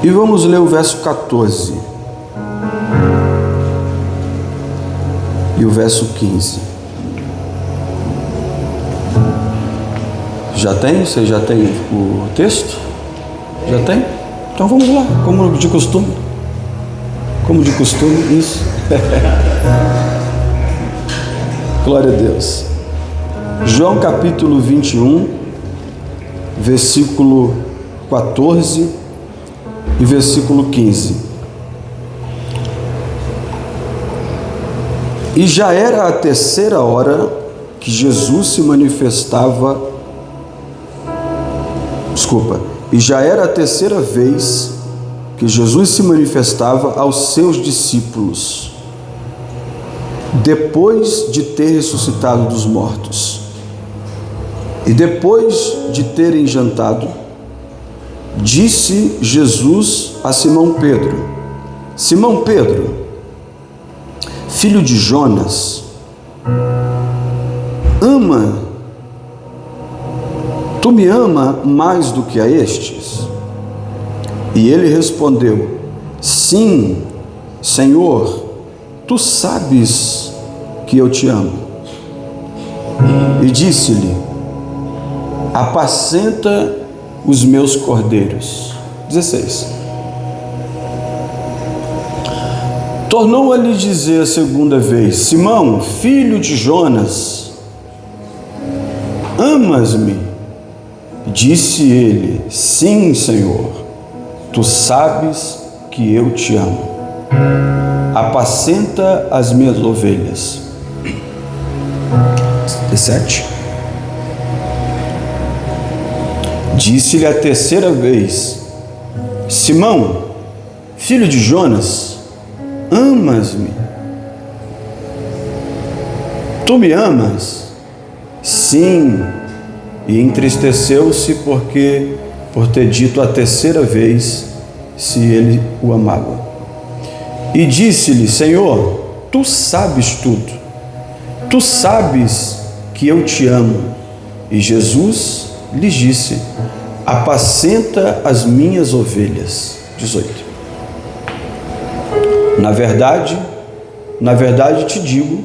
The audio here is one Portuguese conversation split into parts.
E vamos ler o verso 14 e o verso 15. Já tem? Você já tem o texto? Já tem? Então vamos lá, como de costume. Como de costume, isso. Glória a Deus. João capítulo 21, versículo 14 e versículo 15. E já era a terceira hora que Jesus se manifestava. E já era a terceira vez que Jesus se manifestava aos seus discípulos, depois de ter ressuscitado dos mortos. E depois de terem jantado, disse Jesus a Simão Pedro: Simão Pedro, filho de Jonas, tu me ama mais do que a estes? E ele respondeu: Sim, Senhor, tu sabes que eu te amo. E disse-lhe: Apacenta os meus cordeiros. 16. Tornou a lhe dizer a segunda vez: Simão, filho de Jonas, amas-me? Disse ele: Sim, Senhor, tu sabes que eu te amo. Apacenta as minhas ovelhas. 17. Disse-lhe a terceira vez: Simão, filho de Jonas, amas-me? Tu me amas? Sim. E entristeceu-se por ter dito a terceira vez se ele o amava. E disse-lhe: Senhor, tu sabes tudo, tu sabes que eu te amo. E Jesus lhe disse: Apacenta as minhas ovelhas. 18. Na verdade te digo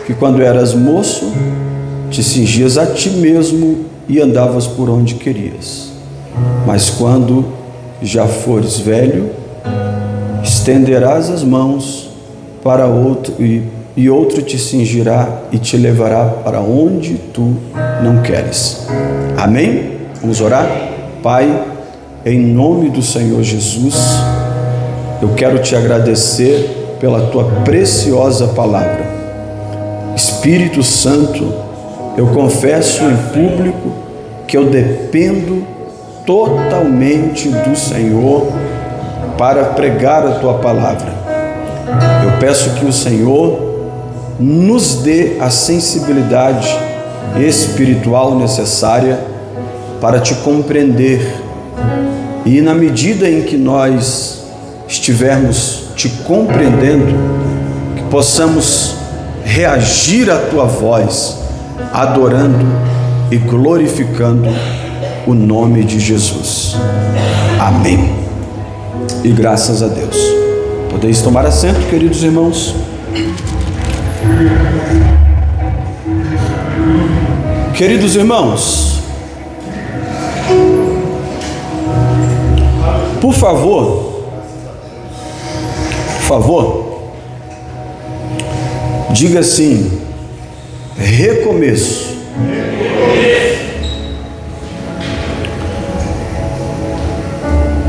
que quando eras moço, te cingias a ti mesmo e andavas por onde querias. Mas quando já fores velho, estenderás as mãos para outro, e outro te cingirá e te levará para onde tu não queres. Amém? Vamos orar? Pai, em nome do Senhor Jesus, eu quero te agradecer pela tua preciosa palavra. Espírito Santo, eu confesso em público que eu dependo totalmente do Senhor para pregar a tua palavra. Eu peço que o Senhor nos dê a sensibilidade espiritual necessária para te compreender, e na medida em que nós estivermos te compreendendo, que possamos reagir à tua voz, adorando e glorificando o nome de Jesus. Amém. E graças a Deus. Podeis tomar assento, queridos irmãos. Queridos irmãos, por favor, diga assim: recomeço.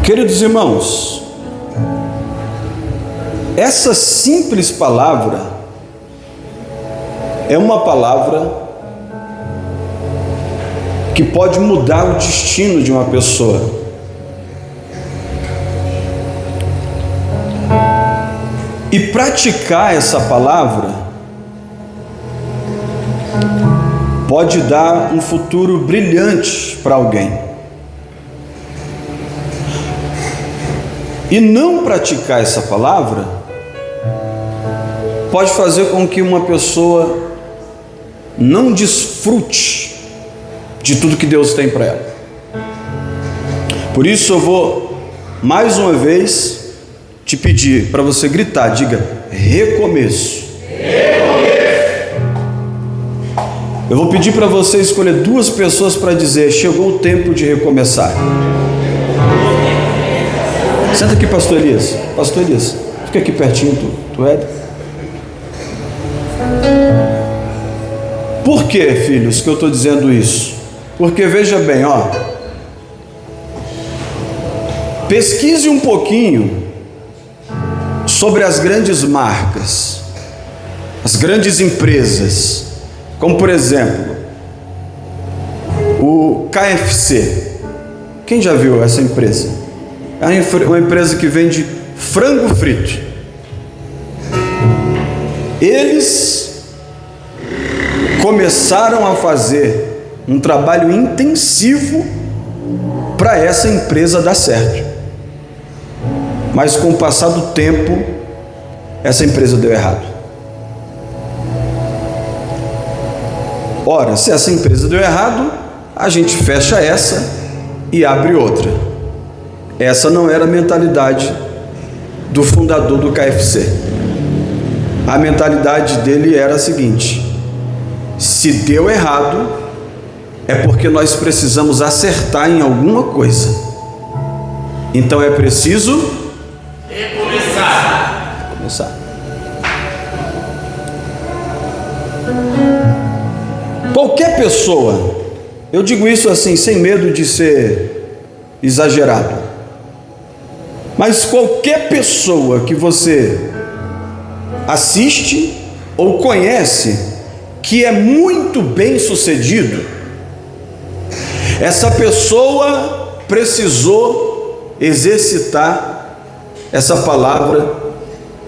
Queridos irmãos, essa simples palavra é uma palavra que pode mudar o destino de uma pessoa. E praticar essa palavra pode dar um futuro brilhante para alguém. E não praticar essa palavra pode fazer com que uma pessoa não desfrute de tudo que Deus tem para ela. Por isso eu vou mais uma vez te pedir para você gritar, diga: recomeço. Eu vou pedir para você escolher 2 pessoas para dizer: chegou o tempo de recomeçar. Senta aqui, pastor Elias. Pastor Elias, fica aqui pertinho, tu é? Por que, filhos, que eu estou dizendo isso? Porque veja bem, pesquise um pouquinho sobre as grandes marcas, as grandes empresas, como por exemplo, o KFC. Quem já viu essa empresa? É uma empresa que vende frango frito. Eles começaram a fazer um trabalho intensivo para essa empresa dar certo, mas com o passar do tempo essa empresa deu errado. Ora, se essa empresa deu errado, a gente fecha essa e abre outra. Essa não era a mentalidade do fundador do KFC. A mentalidade dele era a seguinte: se deu errado, é porque nós precisamos acertar em alguma coisa. Então é preciso recomeçar. Qualquer pessoa, eu digo isso assim, sem medo de ser exagerado, mas qualquer pessoa que você assiste ou conhece que é muito bem sucedido, essa pessoa precisou exercitar essa palavra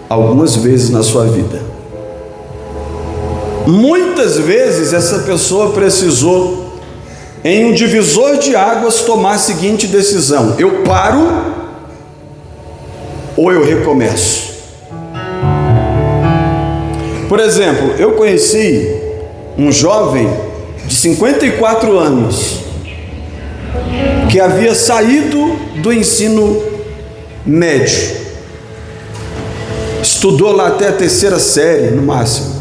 algumas vezes na sua vida. Muitas vezes essa pessoa precisou, em um divisor de águas, tomar a seguinte decisão: eu paro ou eu recomeço. Por exemplo, eu conheci um jovem de 54 anos que havia saído do ensino médio, estudou lá até a 3ª série no máximo,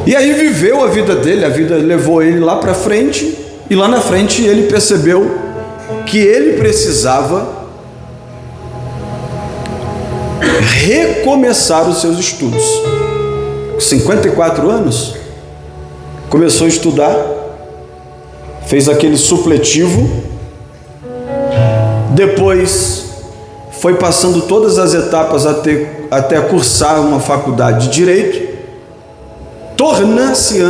e aí viveu a vida dele, a vida levou ele lá para frente, e lá na frente ele percebeu que ele precisava recomeçar os seus estudos. 54 anos, começou a estudar, fez aquele supletivo, depois foi passando todas as etapas até cursar uma faculdade de Direito, tornar-se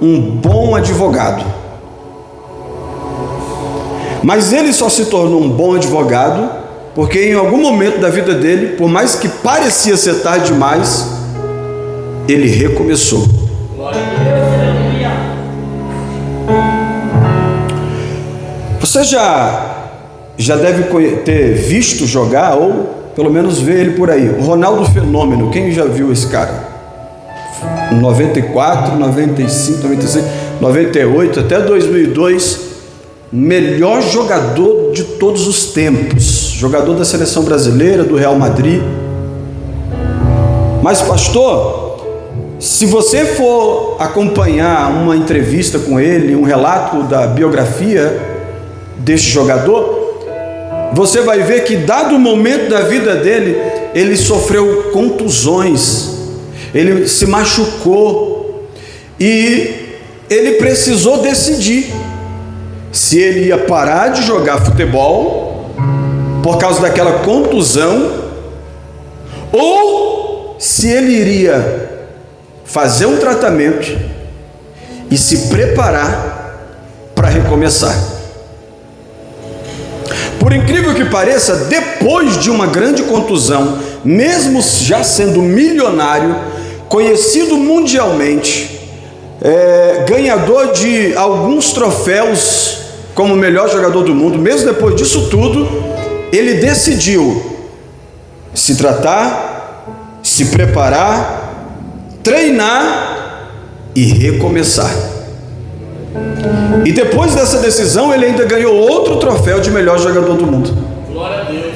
um bom advogado. Mas ele só se tornou um bom advogado porque em algum momento da vida dele, por mais que parecia ser tarde demais, ele recomeçou. Você já deve ter visto jogar, ou pelo menos ver ele por aí, o Ronaldo Fenômeno. Quem já viu esse cara? 94, 95, 96, 98 até 2002, melhor jogador de todos os tempos, jogador da seleção brasileira, do Real Madrid. Mas pastor, se você for acompanhar uma entrevista com ele, um relato da biografia deste jogador, você vai ver que dado o momento da vida dele, ele sofreu contusões, ele se machucou e ele precisou decidir se ele ia parar de jogar futebol por causa daquela contusão, ou se ele iria fazer um tratamento e se preparar para recomeçar. Por incrível que pareça, depois de uma grande contusão, mesmo já sendo milionário, conhecido mundialmente, ganhador de alguns troféus como o melhor jogador do mundo, mesmo depois disso tudo, ele decidiu se tratar, se preparar, treinar e recomeçar. E depois dessa decisão, ele ainda ganhou outro troféu de melhor jogador do mundo. Glória a Deus.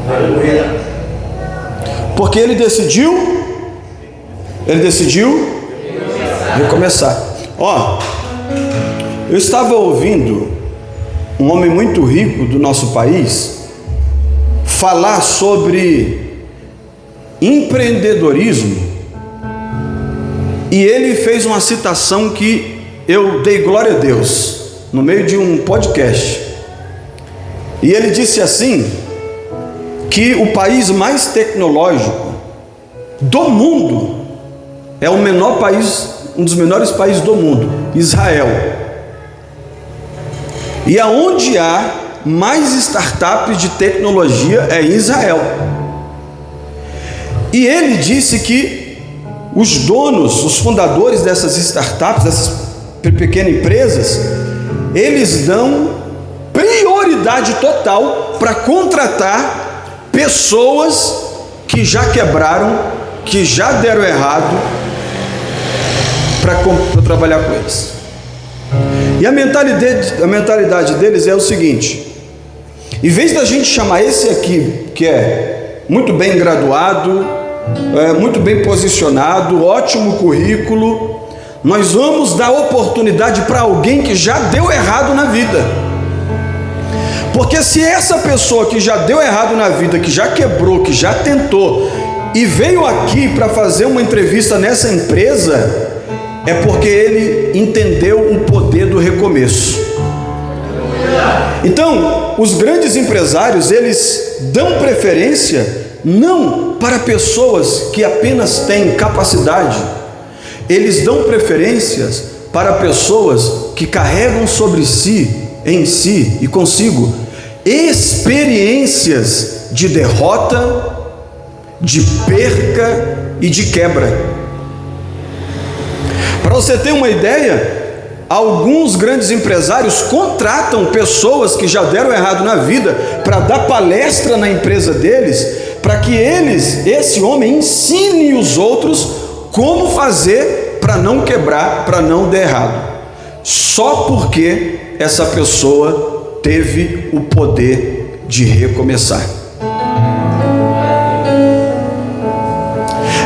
Aleluia. Porque ele decidiu recomeçar. Ó, eu estava ouvindo um homem muito rico do nosso país falar sobre empreendedorismo, e ele fez uma citação que eu dei glória a Deus no meio de um podcast. E ele disse assim, que o país mais tecnológico do mundo é o menor país, um dos menores países do mundo, Israel. E aonde há mais startups de tecnologia é em Israel. E ele disse que os donos, os fundadores dessas startups, dessas pequenas empresas, eles dão prioridade total para contratar pessoas que já quebraram, que já deram errado, para trabalhar com eles. E a mentalidade deles é o seguinte: em vez da gente chamar esse aqui, que é muito bem graduado, muito bem posicionado, ótimo currículo, nós vamos dar oportunidade para alguém que já deu errado na vida. Porque se essa pessoa que já deu errado na vida, que já quebrou, que já tentou, e veio aqui para fazer uma entrevista nessa empresa, é porque ele entendeu o poder do recomeço. Então, os grandes empresários, eles dão preferência não para pessoas que apenas têm capacidade, eles dão preferências para pessoas que carregam sobre si, em si e consigo, experiências de derrota, de perca e de quebra. Para você ter uma ideia, alguns grandes empresários contratam pessoas que já deram errado na vida para dar palestra na empresa deles, para que esse homem ensine os outros como fazer para não quebrar, para não dar errado, só porque essa pessoa teve o poder de recomeçar.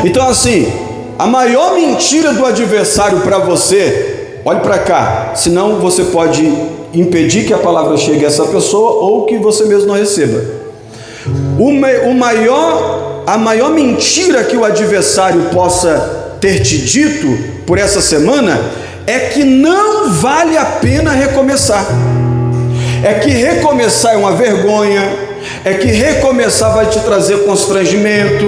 Então, assim, a maior mentira do adversário para você, olhe para cá, senão você pode impedir que a palavra chegue a essa pessoa ou que você mesmo não receba. A maior mentira que o adversário possa ter te dito por essa semana é que não vale a pena recomeçar. É que recomeçar é uma vergonha, é que recomeçar vai te trazer constrangimento,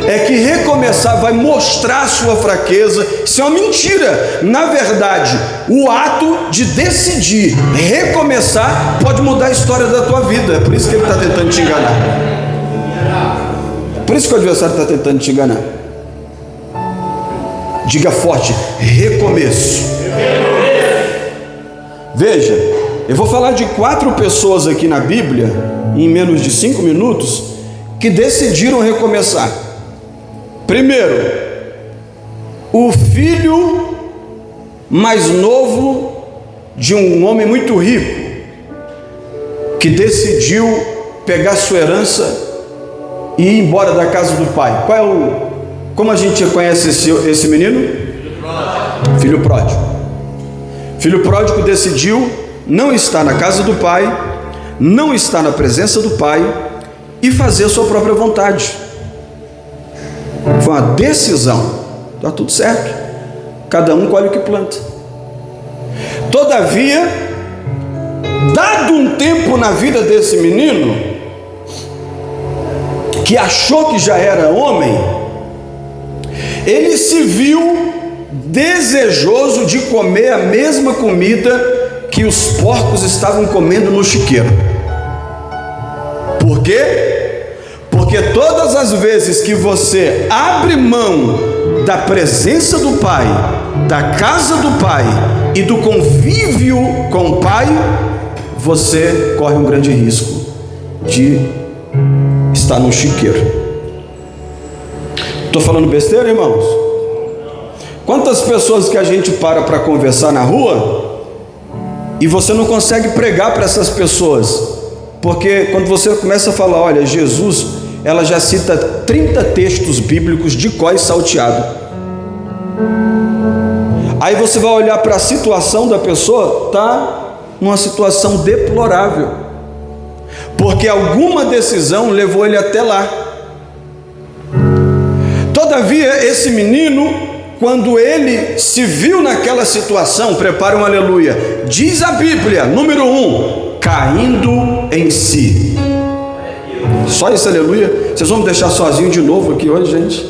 é que recomeçar vai mostrar a sua fraqueza. Isso é uma mentira. Na verdade, o ato de decidir recomeçar pode mudar a história da tua vida. É por isso que ele está tentando te enganar. Por isso que o adversário está tentando te enganar. Diga forte: recomeço. Veja, eu vou falar de 4 pessoas aqui na Bíblia, em menos de 5 minutos, que decidiram recomeçar. Primeiro, o filho mais novo de um homem muito rico, que decidiu pegar sua herança e ir embora da casa do pai. Como a gente conhece esse menino? Filho pródigo. Filho pródigo decidiu não estar na casa do pai, não estar na presença do pai e fazer a sua própria vontade. Foi uma decisão. Está tudo certo, cada um colhe o que planta. Todavia, dado um tempo na vida desse menino, que achou que já era homem, ele se viu desejoso de comer a mesma comida que os porcos estavam comendo no chiqueiro. Por quê? Porque todas as vezes que você abre mão da presença do Pai, da casa do Pai e do convívio com o Pai, você corre um grande risco de estar no chiqueiro. Estou falando besteira, irmãos? Quantas pessoas que a gente para conversar na rua e você não consegue pregar para essas pessoas, porque quando você começa a falar, olha, Jesus, ela já cita 30 textos bíblicos de có e salteado. Aí você vai olhar para a situação da pessoa, está numa situação deplorável, porque alguma decisão levou ele até lá. Todavia, esse menino, quando ele se viu naquela situação, prepara um aleluia, diz a Bíblia, número 1, caindo em si. Só esse aleluia. Vocês vão me deixar sozinho de novo aqui hoje, gente?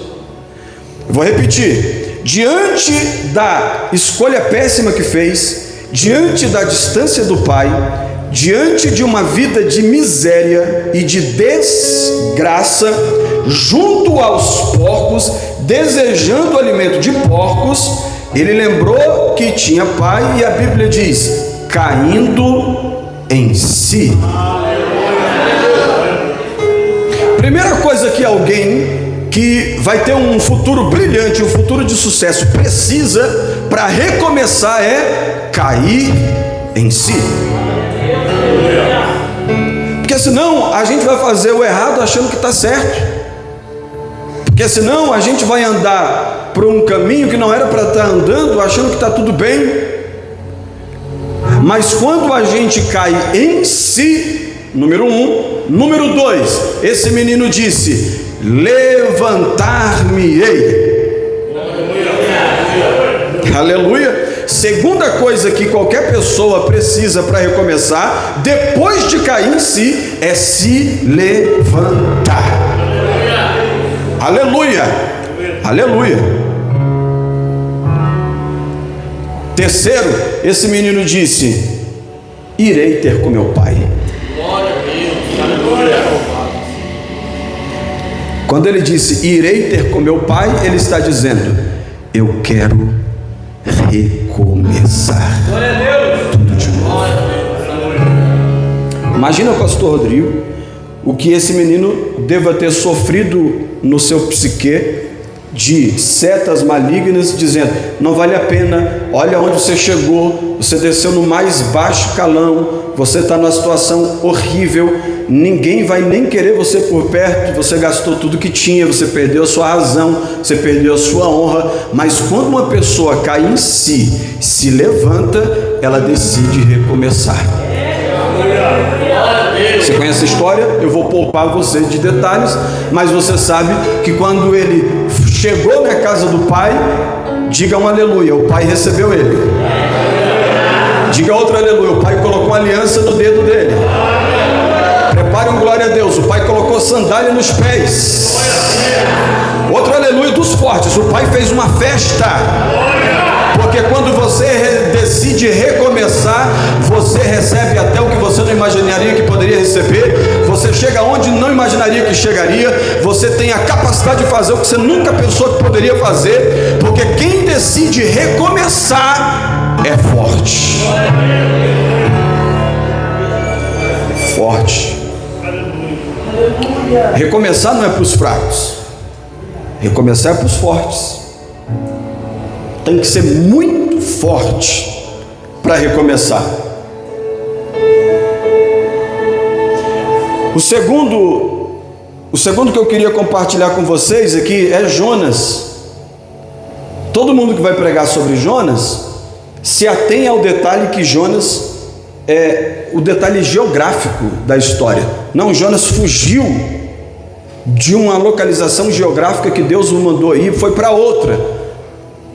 Vou repetir. Diante da escolha péssima que fez, diante da distância do pai, diante de uma vida de miséria e de desgraça, junto aos porcos, desejando o alimento de porcos, ele lembrou que tinha pai, e a Bíblia diz, caindo em si. Primeira coisa que alguém que vai ter um futuro brilhante, um futuro de sucesso, precisa para recomeçar é cair em si. Porque senão a gente vai fazer o errado achando que está certo. Porque senão a gente vai andar por um caminho que não era para estar andando, achando que está tudo bem. Mas quando a gente cai em si, número 1, número 2, esse menino disse, levantar-me-ei. Aleluia. Segunda coisa que qualquer pessoa precisa para recomeçar, depois de cair em si, é se levantar. Aleluia. Aleluia. Terceiro, esse menino disse, irei ter com meu pai. Quando ele disse, irei ter com meu pai, ele está dizendo, eu quero recomeçar tudo de novo. Imagina, pastor Rodrigo, o que esse menino deva ter sofrido no seu psique, de setas malignas, dizendo, não vale a pena, olha onde você chegou, você desceu no mais baixo calão, você está numa situação horrível, ninguém vai nem querer você por perto, você gastou tudo que tinha, você perdeu a sua razão, você perdeu a sua honra. Mas quando uma pessoa cai em si, se levanta, ela decide recomeçar. Você conhece a história? Eu vou poupar você de detalhes, mas você sabe que quando ele chegou na casa do pai, diga um aleluia, o pai recebeu ele. Diga outro aleluia, o pai colocou uma aliança no dedo dele. Prepare um glória a Deus, o pai colocou sandália nos pés. Outro aleluia dos fortes, o pai fez uma festa. Porque quando você decide recomeçar, você recebe até o que você não imaginaria que poderia receber, você chega onde não imaginaria que chegaria, você tem a capacidade de fazer o que você nunca pensou que poderia fazer, porque quem decide recomeçar é forte. Forte. Recomeçar não é para os fracos, recomeçar é para os fortes. Tem que ser muito forte para recomeçar. O segundo que eu queria compartilhar com vocês aqui é Jonas. Todo mundo que vai pregar sobre Jonas se atém ao detalhe que Jonas é o detalhe geográfico da história. Não, Jonas fugiu de uma localização geográfica que Deus o mandou ir, foi para outra.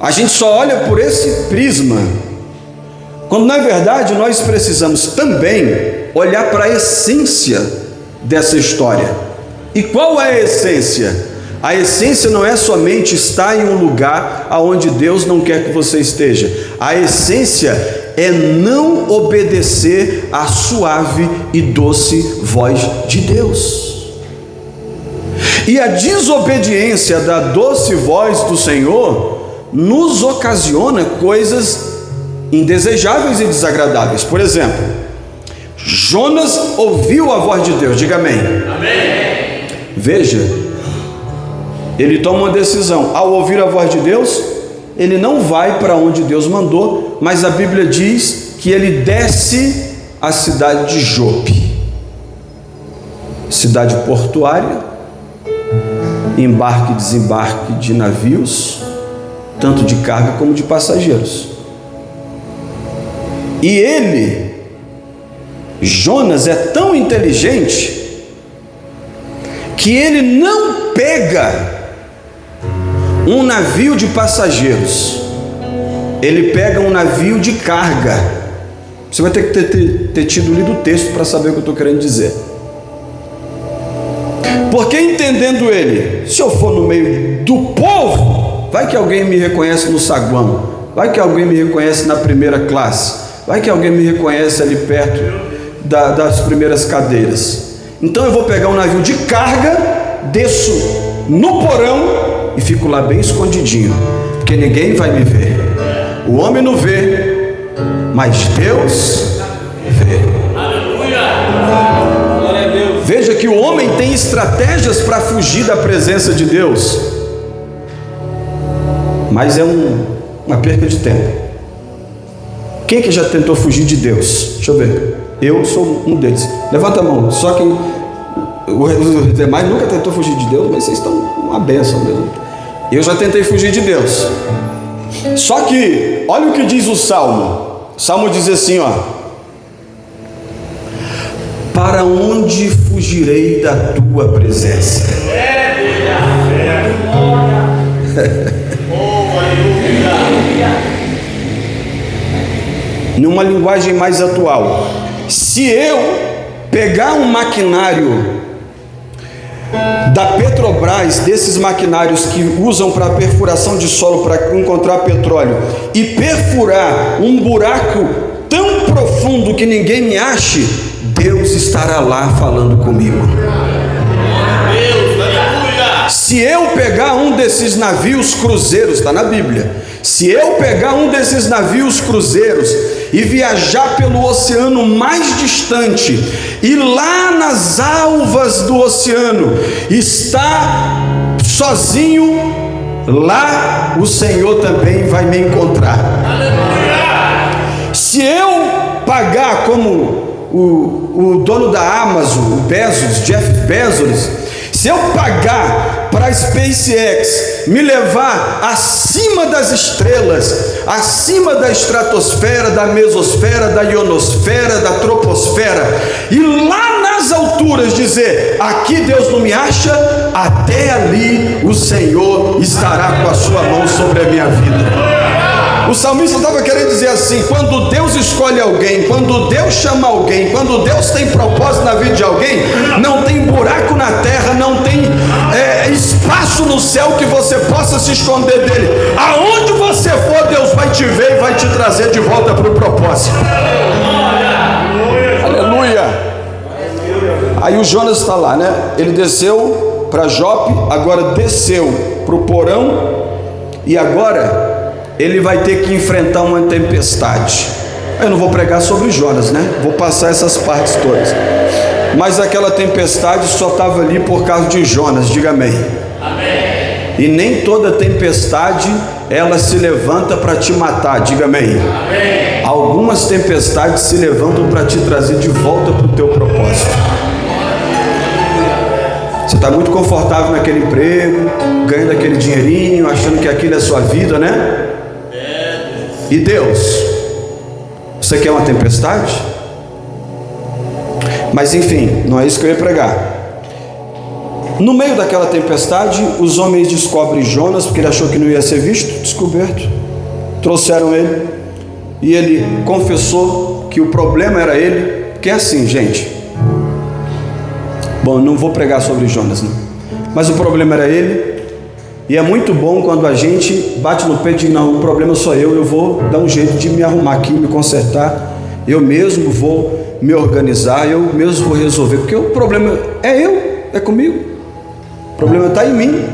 A gente só olha por esse prisma, quando na verdade nós precisamos também olhar para a essência dessa história. E qual é a essência? A essência não é somente estar em um lugar aonde Deus não quer que você esteja. A essência é não obedecer à suave e doce voz de Deus. E a desobediência da doce voz do Senhor nos ocasiona coisas indesejáveis e desagradáveis. Por exemplo, Jonas ouviu a voz de Deus, diga amém. Amém. Veja, ele toma uma decisão. Ao ouvir a voz de Deus, ele não vai para onde Deus mandou, mas a Bíblia diz que ele desce à cidade de Jope, cidade portuária, embarque e desembarque de navios, tanto de carga como de passageiros. E ele, Jonas, é tão inteligente que ele não pega um navio de passageiros, ele pega um navio de carga. Você vai ter que ter tido lido o texto para saber o que eu estou querendo dizer. Porque entendendo ele, se eu for no meio do povo, vai que alguém me reconhece no saguão, vai que alguém me reconhece na primeira classe, vai que alguém me reconhece ali perto das primeiras cadeiras. Então eu vou pegar um navio de carga, desço no porão e fico lá bem escondidinho, porque ninguém vai me ver. O homem não vê, mas Deus vê. Veja que o homem tem estratégias para fugir da presença de Deus, mas é uma perca de tempo. Quem que já tentou fugir de Deus? Deixa eu ver. Eu sou um deles. Levanta a mão. Só quem os demais nunca tentou fugir de Deus, mas vocês estão uma bênção mesmo. Eu já tentei fugir de Deus. Só que olha o que diz o Salmo. O Salmo diz assim, ó: para onde fugirei da tua presença? Numa linguagem mais atual, se eu pegar um maquinário da Petrobras, desses maquinários que usam para perfuração de solo para encontrar petróleo, e perfurar um buraco tão profundo que ninguém me ache, Deus estará lá falando comigo. Se eu pegar um desses navios cruzeiros, está na Bíblia, se eu pegar um desses navios cruzeiros e viajar pelo oceano mais distante, e lá nas alvas do oceano estar sozinho, lá o Senhor também vai me encontrar. Se eu pagar como o dono da Amazon, o Bezos, Jeff Bezos, se eu pagar para a SpaceX me levar acima das estrelas, acima da estratosfera, da mesosfera, da ionosfera, da troposfera, e lá nas alturas dizer: aqui Deus não me acha, até ali o Senhor estará com a sua mão sobre a minha vida. O salmista estava querendo dizer assim: quando Deus escolhe alguém, quando Deus chama alguém, quando Deus tem propósito na vida de alguém, não tem buraco na terra, não tem espaço no céu que você possa se esconder dele. Aonde você for, Deus vai te ver e vai te trazer de volta para o propósito. Aleluia. Aí o Jonas está lá, né? Ele desceu para Jope, agora desceu para o porão, e agora ele vai ter que enfrentar uma tempestade. Eu não vou pregar sobre Jonas, né? Vou passar essas partes todas. Mas aquela tempestade só estava ali por causa de Jonas. Diga amém. Amém. E nem toda tempestade ela se levanta para te matar. Diga amém. Amém. Algumas tempestades se levantam para te trazer de volta para o teu propósito. Você está muito confortável naquele emprego, ganhando aquele dinheirinho, achando que aquilo é sua vida, né? E Deus, você quer uma tempestade? Mas enfim, não é isso que eu ia pregar. No meio daquela tempestade, os homens descobrem Jonas, porque ele achou que não ia ser visto, descoberto. Trouxeram ele, e ele confessou que o problema era ele. Porque é assim, gente. Bom, não vou pregar sobre Jonas, não. Mas o problema era ele. E é muito bom quando a gente bate no peito e diz: não, o problema sou eu vou dar um jeito de me arrumar aqui, me consertar, eu mesmo vou me organizar, eu mesmo vou resolver, porque o problema é comigo, o problema está em mim,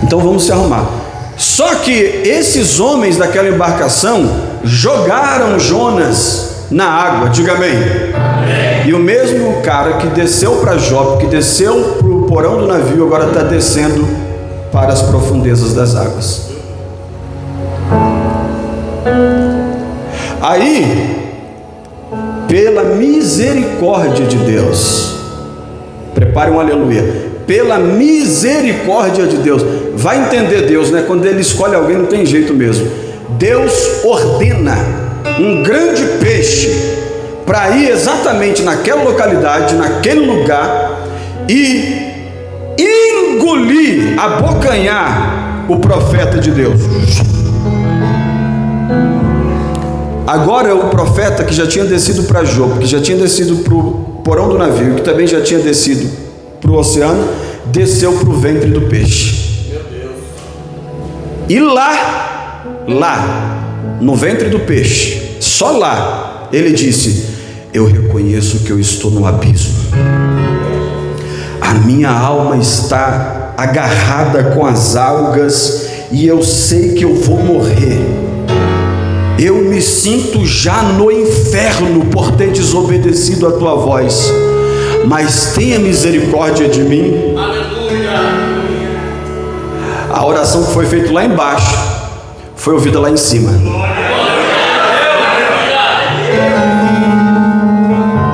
então vamos se arrumar. Só que esses homens daquela embarcação jogaram Jonas na água, diga amém. Amém. E o mesmo cara que desceu para Jope, que desceu para o porão do navio, agora está descendo para as profundezas das águas. Aí, pela misericórdia de Deus, prepare um aleluia, pela misericórdia de Deus, vai entender Deus, né? Quando Ele escolhe alguém não tem jeito mesmo. Deus ordena um grande peixe para ir exatamente naquela localidade, naquele lugar, e engolir, abocanhar o profeta de Deus. Agora o profeta que já tinha descido para Jope, que já tinha descido para o porão do navio, que também já tinha descido para o oceano, desceu para o ventre do peixe. Meu Deus. E lá, no ventre do peixe, só lá, ele disse: eu reconheço que eu estou no abismo. A minha alma está agarrada com as algas e eu sei que eu vou morrer. Eu me sinto já no inferno por ter desobedecido a tua voz, mas tenha misericórdia de mim. Aleluia. A oração que foi feita lá embaixo foi ouvida lá em cima.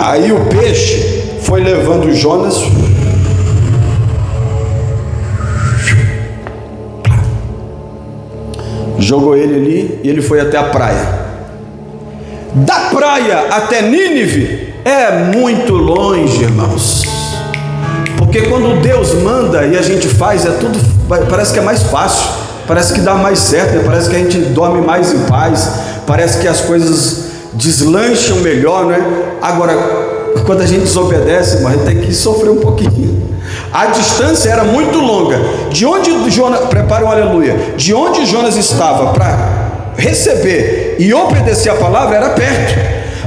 Aí o peixe foi levando Jonas, jogou ele ali e ele foi até a praia. Da praia até Nínive é muito longe, irmãos, porque quando Deus manda e a gente faz, é tudo, parece que é mais fácil, parece que dá mais certo, né? Parece que a gente dorme mais em paz, parece que as coisas deslancham melhor, né? Agora, quando a gente desobedece, mas a gente tem que sofrer um pouquinho. A distância era muito longa. De onde Jonas, prepara um aleluia, de onde Jonas estava para receber e obedecer a palavra era perto,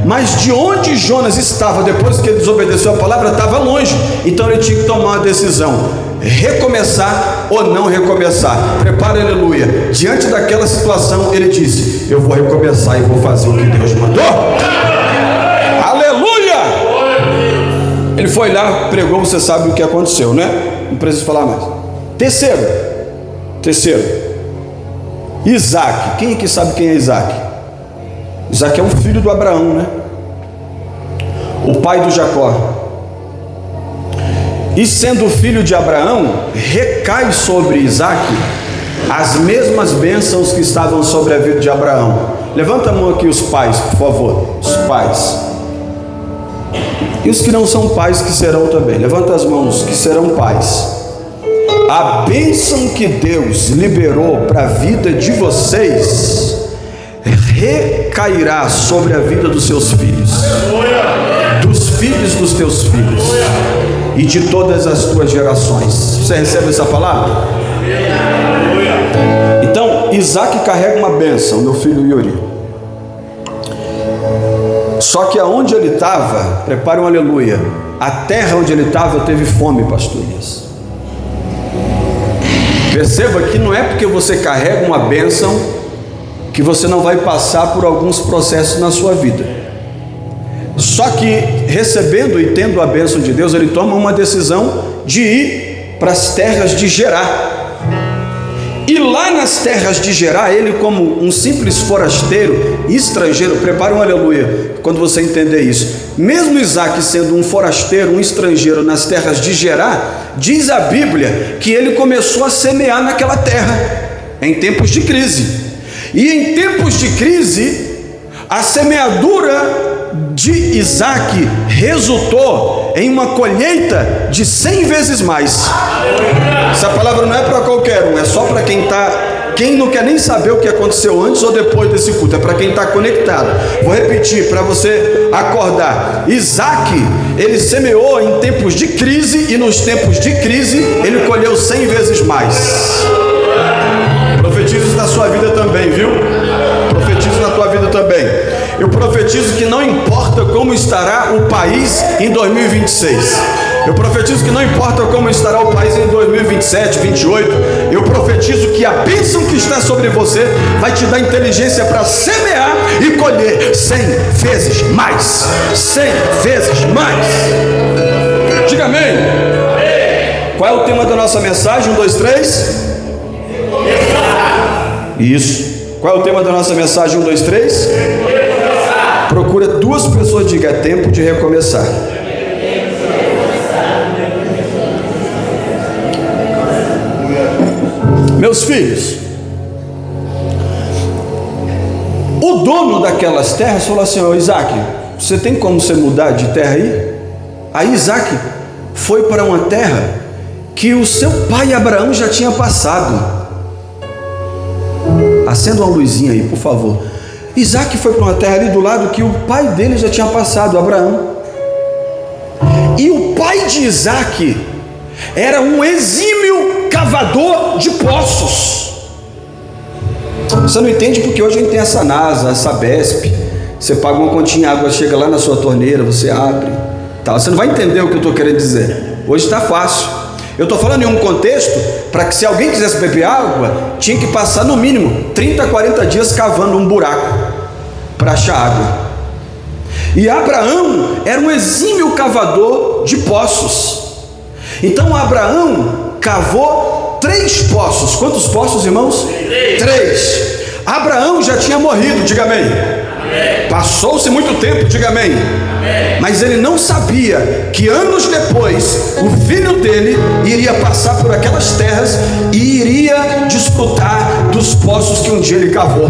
mas de onde Jonas estava depois que ele desobedeceu a palavra estava longe. Então ele tinha que tomar uma decisão: recomeçar ou não recomeçar. Prepara aleluia. Diante daquela situação ele disse: eu vou recomeçar e vou fazer o que Deus mandou. Aleluia. Ele foi lá, pregou, você sabe o que aconteceu, né? Não precisa falar mais. Terceiro, Isaac. Quem aqui sabe quem é Isaac? Isaac é um filho do Abraão, né? O pai do Jacó. E sendo filho de Abraão, recai sobre Isaac as mesmas bênçãos que estavam sobre a vida de Abraão. Levanta a mão aqui os pais, por favor. Os pais. E os que não são pais, que serão também. Levanta as mãos, que serão pais. A bênção que Deus liberou para a vida de vocês recairá sobre a vida dos seus filhos, dos filhos dos teus filhos e de todas as tuas gerações. Você recebe essa palavra? Então, Isaac carrega uma bênção, meu filho Yuri. Só que aonde ele estava, prepare um aleluia, a terra onde ele estava teve fome, pastor Elias. Perceba que não é porque você carrega uma bênção que você não vai passar por alguns processos na sua vida. Só que recebendo e tendo a bênção de Deus, ele toma uma decisão de ir para as terras de Gerar. E lá nas terras de Gerar, ele, como um simples forasteiro, estrangeiro, prepara um aleluia quando você entender isso. Mesmo Isaac sendo um forasteiro, um estrangeiro nas terras de Gerar, diz a Bíblia que ele começou a semear naquela terra em tempos de crise. E em tempos de crise, a semeadura de Isaac resultou em uma colheita de 100 vezes mais. Essa palavra não é para qualquer um, é só para quem não quer nem saber o que aconteceu antes ou depois desse culto, é para quem está conectado. Vou repetir para você acordar. Isaac, ele semeou em tempos de crise, e nos tempos de crise ele colheu 100 vezes mais. Profetizo isso na sua vida também, viu? Profetizo na tua vida também. Eu profetizo que não importa como estará o país em 2026. Eu profetizo que não importa como estará o país em 2027, 28. Eu profetizo que a bênção que está sobre você vai te dar inteligência para semear e colher 100 vezes mais. 100 vezes mais. Diga amém. Qual é o tema da nossa mensagem? 1, 2, 3. Isso. Qual é o tema da nossa mensagem? 1, 2, 3. Procura duas pessoas, diga: é tempo de recomeçar. Meus filhos, o dono daquelas terras falou assim: ô Isaac, você tem como você mudar de terra aí? Aí Isaac foi para uma terra que o seu pai Abraão já tinha passado. Acenda uma luzinha aí, por favor. Isaac foi para uma terra ali do lado que o pai dele já tinha passado, Abraão. E o pai de Isaac era um exímio cavador de poços. Você não entende porque hoje a gente tem essa NASA, essa Besp. Você paga uma continha, a água chega lá na sua torneira, você abre, tá? Você não vai entender o que eu estou querendo dizer. Hoje está fácil. Eu estou falando em um contexto para que, se alguém quisesse beber água, tinha que passar no mínimo 30, 40 dias cavando um buraco para achar água. E Abraão era um exímio cavador de poços. Então Abraão cavou 3 poços. Quantos poços, irmãos? 3. Abraão já tinha morrido, diga amém. Passou-se muito tempo, diga amém. Mas ele não sabia que anos depois o filho dele iria passar por aquelas terras e iria desfrutar dos poços que um dia ele cavou.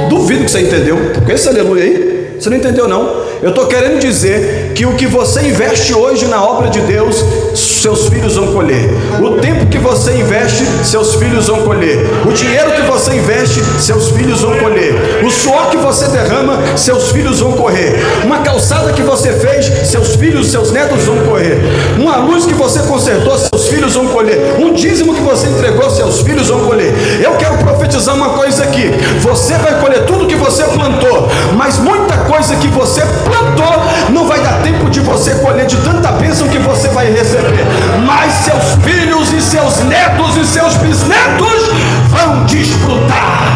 Duvido que você entendeu. Com esse aleluia aí, você não entendeu não. Eu estou querendo dizer que o que você investe hoje na obra de Deus, seus filhos vão colher. O tempo que você investe, seus filhos vão colher. O dinheiro que você investe, seus filhos vão colher. O suor que você derrama, seus filhos vão correr. Uma calçada que você fez, seus filhos, seus netos vão correr. Uma luz que você consertou, seus filhos vão colher. Um dízimo que você entregou, seus filhos vão colher. Eu quero profetizar uma coisa aqui: você vai colher tudo que você plantou, mas muita coisa que você plantou não vai dar tempo de você colher de tanta bênção que você vai receber. Mas seus filhos e seus netos e seus bisnetos vão desfrutar.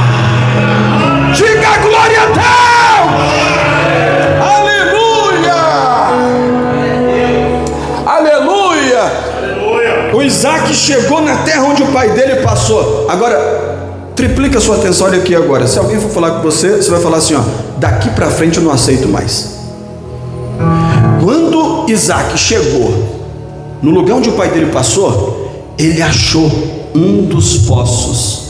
Diga glória a Deus! Aleluia! Aleluia! O Isaac chegou na terra onde o pai dele passou. Agora, triplica a sua atenção, olha aqui agora. Se alguém for falar com você, você vai falar assim: ó, daqui para frente eu não aceito mais. Quando Isaac chegou no lugar onde o pai dele passou, ele achou um dos poços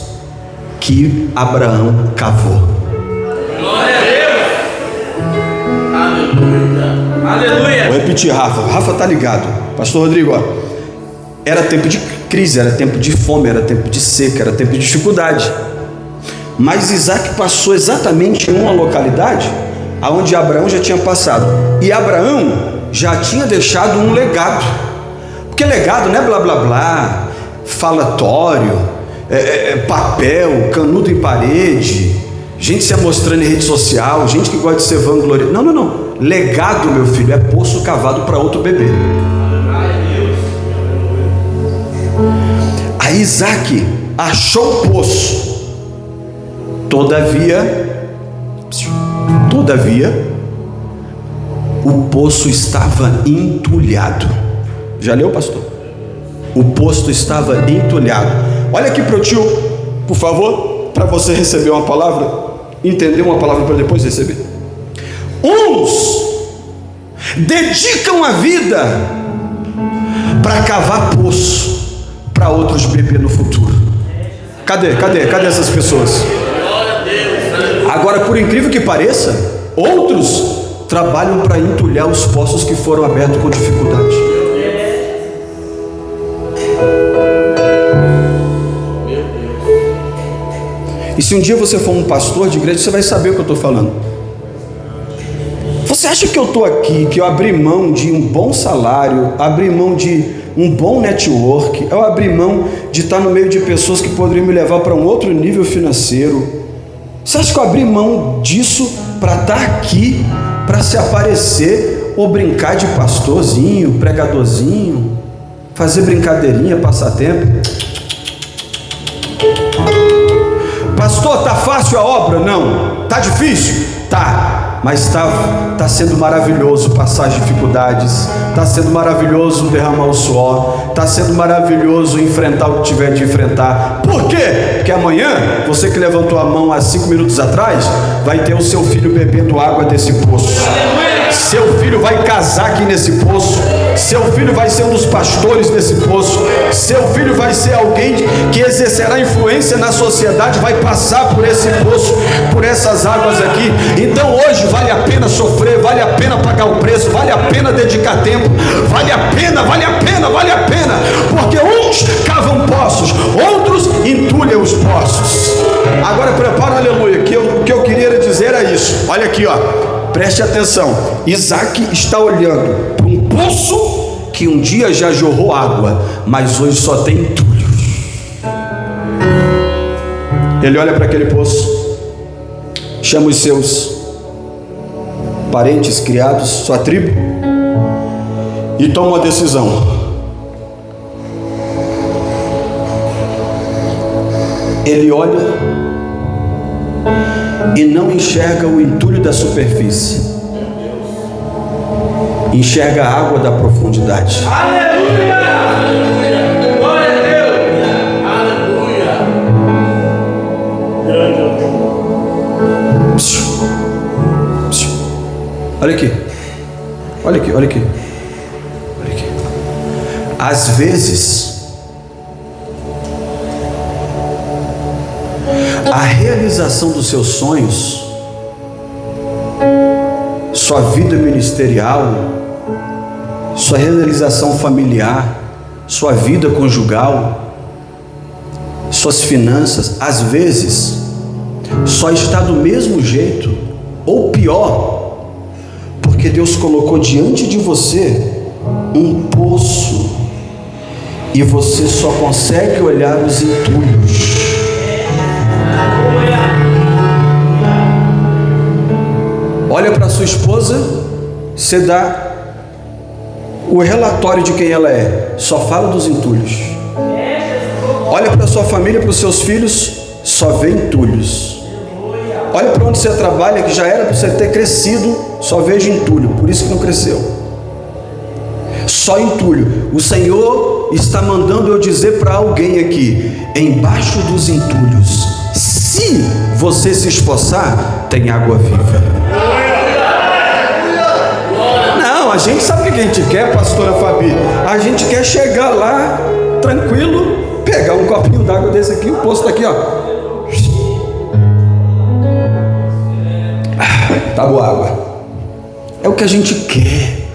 que Abraão cavou. Glória a Deus! Aleluia! Aleluia! Vou repetir, Rafa tá ligado. Pastor Rodrigo, ó, era tempo de crise, era tempo de fome, era tempo de seca, era tempo de dificuldade. Mas Isaac passou exatamente em uma localidade aonde Abraão já tinha passado. E Abraão já tinha deixado um legado. Porque legado não é blá blá blá, falatório, papel, canudo em parede, gente se amostrando em rede social, gente que gosta de ser vanglorioso. Não, não, não. Legado, meu filho, é poço cavado para outro bebê. Aí Isaac achou o poço. Todavia, o poço estava entulhado. Já leu, pastor? O poço estava entulhado. Olha aqui para o tio, por favor, para você receber uma palavra, entender uma palavra para depois receber. Uns dedicam a vida para cavar poço para outros beber no futuro. Cadê essas pessoas? Agora, por incrível que pareça, outros trabalham para entulhar os poços que foram abertos com dificuldade. E se um dia você for um pastor de igreja, você vai saber o que eu estou falando. Você acha que eu estou aqui, que eu abri mão de um bom salário, abri mão de um bom network, eu abri mão de estar no meio de pessoas que poderiam me levar para um outro nível financeiro? Você acha que eu abri mão disso para estar aqui, para se aparecer ou brincar de pastorzinho, pregadorzinho, fazer brincadeirinha, passar tempo? Pastor, tá fácil a obra? Não. Tá difícil? Tá. Mas tá sendo maravilhoso passar as dificuldades, tá sendo maravilhoso derramar o suor, tá sendo maravilhoso enfrentar o que tiver de enfrentar. Por quê? Porque amanhã, você que levantou a mão há 5 minutos atrás, vai ter o seu filho bebendo água desse poço. Seu filho vai casar aqui nesse poço. Seu filho vai ser um dos pastores desse poço. Seu filho vai ser alguém que exercerá influência na sociedade, vai passar por esse poço, por essas águas aqui. Então hoje vale a pena sofrer, vale a pena pagar o preço, vale a pena dedicar tempo, vale a pena, vale a pena, vale a pena, porque uns cavam poços, outros entulham os poços. Agora prepara, aleluia, o que eu queria dizer era isso. Olha aqui, ó, preste atenção. Isaac está olhando para um poço que um dia já jorrou água, mas hoje só tem entulho. Ele olha para aquele poço, chama os seus parentes, criados, sua tribo, e toma uma decisão. Ele olha e não enxerga o entulho da superfície, enxerga a água da profundidade. Aleluia! Glória a Deus! Aleluia! Olha aqui, olha aqui, olha aqui, olha aqui. Às vezes, a realização dos seus sonhos, sua vida ministerial, sua realização familiar, sua vida conjugal, suas finanças, às vezes, só está do mesmo jeito, ou pior, porque Deus colocou diante de você um poço, e você só consegue olhar os entulhos. Olha para sua esposa, você dá o relatório de quem ela é, só fala dos entulhos. Olha para sua família, para os seus filhos, só vê entulhos. Olha para onde você trabalha, que já era para você ter crescido, só vejo entulho, por isso que não cresceu. Só entulho. O Senhor está mandando eu dizer para alguém aqui: embaixo dos entulhos, se você se esforçar, tem água viva. Não, a gente sabe o que a gente quer, pastora Fabi. A gente quer chegar lá, tranquilo, pegar um copinho d'água desse aqui, o poço está aqui, ó. Tá boa água. É o que a gente quer.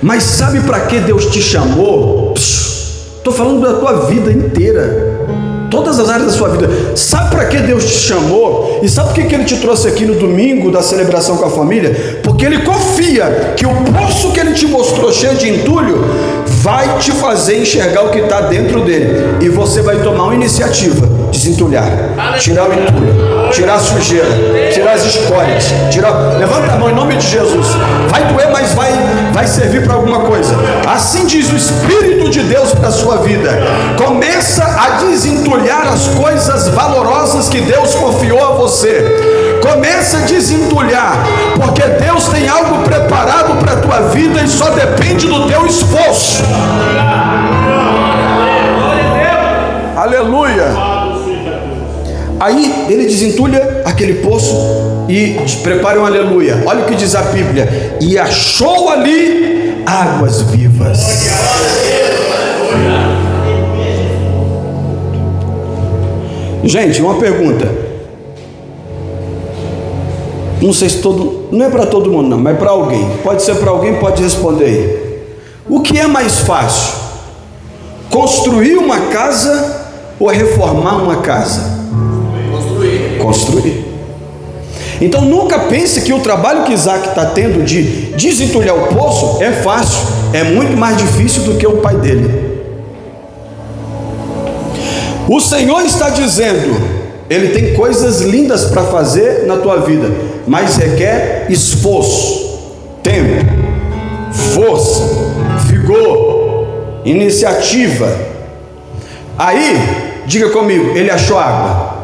Mas sabe para que Deus te chamou? Estou falando da tua vida inteira, todas as áreas da sua vida. Sabe para que Deus te chamou? E sabe por que Ele te trouxe aqui no domingo da celebração com a família? Porque Ele confia que o poço que Ele te mostrou cheio de entulho vai te fazer enxergar o que está dentro dele, e você vai tomar uma iniciativa: desentulhar, tirar o entulho, tirar a sujeira, tirar as escórias, levanta a mão em nome de Jesus. Vai doer, mas vai servir para alguma coisa. Assim diz o Espírito de Deus para a sua vida. Começa a desentulhar as coisas valorosas que Deus confiou a você. Começa a desentulhar, porque Deus tem algo preparado para a tua vida e só depende do teu esforço. Aleluia. Aí ele desentulha aquele poço e prepara um aleluia. Olha o que diz a Bíblia: e achou ali águas vivas. Gente, uma pergunta. Não sei se não é para todo mundo não, mas para alguém. Pode ser para alguém, pode responder aí. O que é mais fácil? Construir uma casa ou reformar uma casa? Construir. Então nunca pense que o trabalho que Isaac está tendo de desentulhar o poço é fácil. É muito mais difícil do que o pai dele. O Senhor está dizendo: Ele tem coisas lindas para fazer na tua vida, mas requer esforço, tempo, força, vigor, iniciativa. Aí, diga comigo, ele achou água.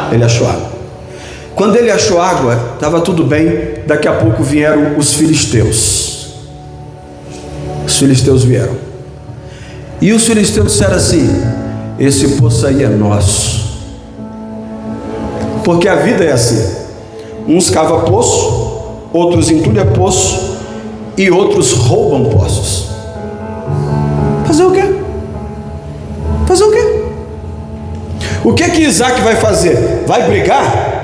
Ele achou água. Quando ele achou água, estava tudo bem. Daqui a pouco vieram os filisteus. Os filisteus vieram. E os filisteus disseram assim: esse poço aí é nosso. Porque a vida é assim: uns cavam poço, outros entulham poço e outros roubam poços. Fazer o quê? Fazer o quê? O que que Isaac vai fazer? Vai brigar?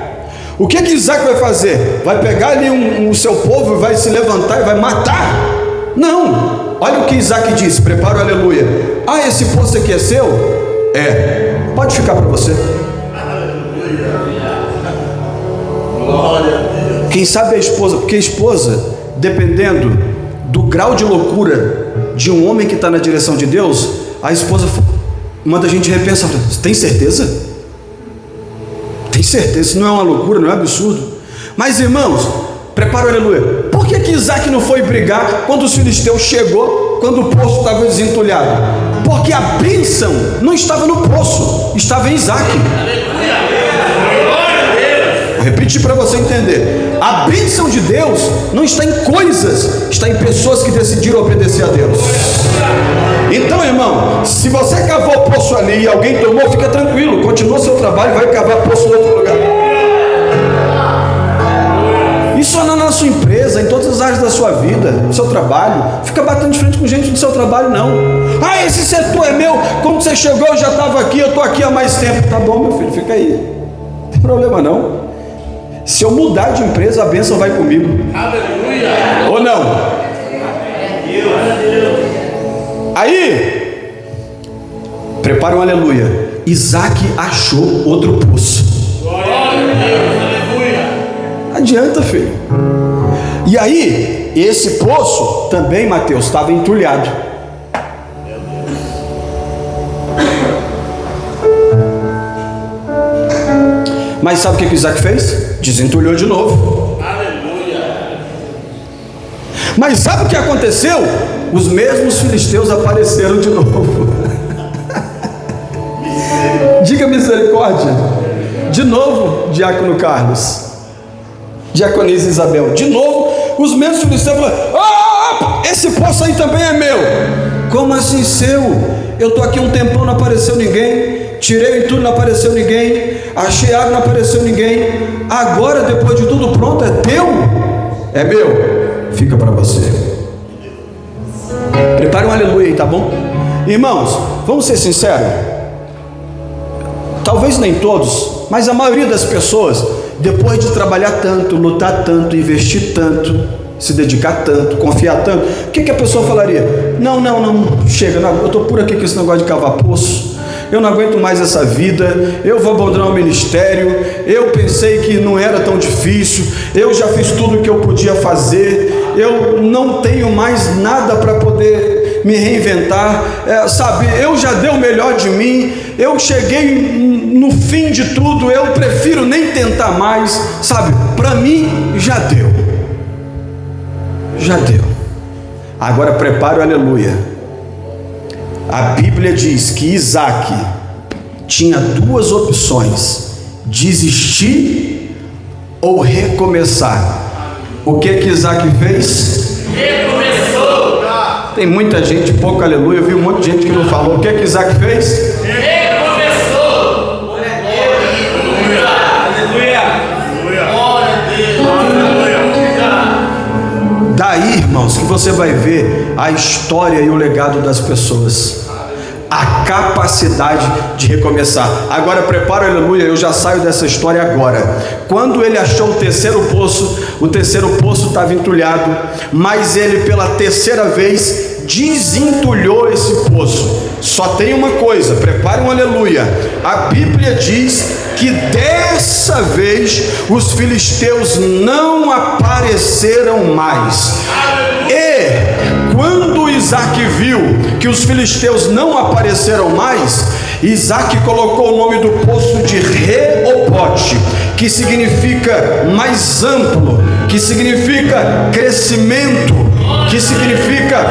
O que que Isaac vai fazer? Vai pegar ali o seu povo e vai se levantar e vai matar? Não. Olha o que Isaac disse, prepara o aleluia. Ah, esse poço aqui é seu? É. Pode ficar para você. Quem sabe a esposa, porque a esposa, dependendo do grau de loucura de um homem que está na direção de Deus, a esposa manda a gente repensar. Tem certeza? Tem certeza? Isso não é uma loucura, não é absurdo? Mas irmãos, prepara o aleluia. Por que Isaac não foi brigar quando os filisteus chegou, quando o poço estava desentulhado? Porque a bênção não estava no poço, estava em Isaac. Vou repetir para você entender. A bênção de Deus não está em coisas, está em pessoas que decidiram obedecer a Deus. Então, irmão, se você cavou o poço ali e alguém tomou, fica tranquilo, continua seu trabalho e vai cavar poço em outro lugar. Isso é na sua empresa, em todas as áreas da sua vida, no seu trabalho. Fica batendo de frente com gente do seu trabalho, não. Ah, esse setor é meu. Quando você chegou, eu já estava aqui, eu estou aqui há mais tempo. Tá bom, meu filho, fica aí. Não tem problema não. Se eu mudar de empresa, a bênção vai comigo. Aleluia. Ou não? Aí, prepara um aleluia. Isaac achou outro poço. Não adianta, filho. E aí, esse poço também, Mateus, estava entulhado. Mas sabe o que Isaac fez? Desentulhou de novo. Aleluia. Mas sabe o que aconteceu? Os mesmos filisteus apareceram de novo. Diga misericórdia. De novo, diácono Carlos, diaconisa Isabel, de novo, os mesmos filisteus falaram: esse poço aí também é meu. Como assim seu? Eu estou aqui um tempão, não apareceu ninguém. Tirei tudo, não apareceu ninguém. Achei água, não apareceu ninguém. Agora, depois de tudo pronto, é teu? É meu. Fica para você. Prepare um aleluia aí, tá bom? Irmãos, vamos ser sinceros. Talvez nem todos, mas a maioria das pessoas, depois de trabalhar tanto, lutar tanto, investir tanto, se dedicar tanto, confiar tanto, o que a pessoa falaria? Não, chega, não, eu estou por aqui com esse negócio de cavar poço. Eu não aguento mais essa vida, eu vou abandonar o ministério, eu pensei que não era tão difícil, eu já fiz tudo o que eu podia fazer, eu não tenho mais nada para poder me reinventar, sabe, eu já dei o melhor de mim, eu cheguei no fim de tudo, eu prefiro nem tentar mais, sabe, para mim já deu, agora prepara o aleluia. A Bíblia diz que Isaac tinha duas opções: desistir ou recomeçar. O que Isaac fez? Recomeçou. Tem muita gente, pouco aleluia, eu vi um monte de gente que não falou. O que Isaac fez? Recomeçou. Daí, irmãos, que você vai ver a história e o legado das pessoas, a capacidade de recomeçar. Agora prepara o aleluia, eu já saio dessa história agora. Quando ele achou o terceiro poço estava entulhado, mas ele pela terceira vez desentulhou esse poço. Só tem uma coisa, prepare um aleluia. A Bíblia diz que dessa vez os filisteus não apareceram mais. E quando Isaac viu que os filisteus não apareceram mais, Isaac colocou o nome do poço de Reobote, que significa mais amplo, que significa crescimento, que significa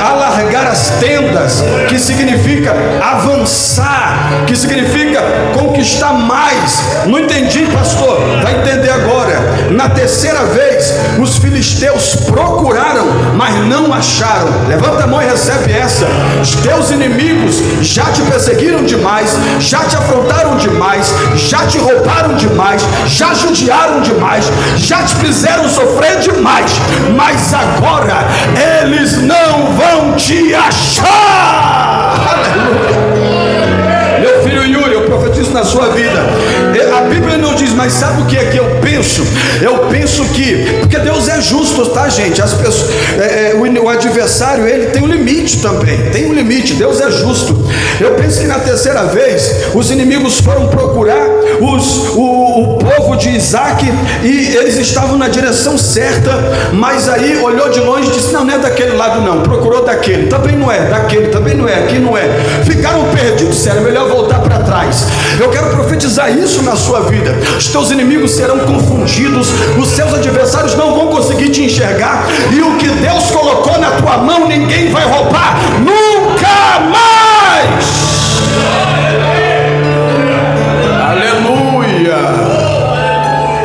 alargar as tendas, que significa avançar, que significa conquistar mais. Não entendi, pastor? Vai entender agora. Na terceira vez, os filisteus procuraram, mas não acharam. Levanta a mão e recebe essa. Os teus inimigos já te perseguiram demais, já te afrontaram demais, já te roubaram demais, já judiaram demais, já te fizeram sofrer demais, mas agora eles não vão te achar. Aleluia. Meu filho Yuri, eu profetizo na sua vida. A Bíblia não diz, mas sabe o que é que eu penso? Eu penso que, porque Deus é justo, tá, gente? As pessoas, o adversário, ele tem um limite também, tem um limite. Deus é justo. Eu penso que na terceira vez os inimigos foram procurar o povo de Isaac, e eles estavam na direção certa, mas aí olhou de longe e disse: não é daquele lado não. Procurou daquele, também não é, daquele também não é, aqui não é. Ficaram perdidos, disseram: melhor voltar para trás. Eu quero profetizar isso na sua vida. Os teus inimigos serão confundidos, os seus adversários não vão conseguir te enxergar, e o que Deus colocou na tua mão ninguém vai roubar nunca mais. Aleluia,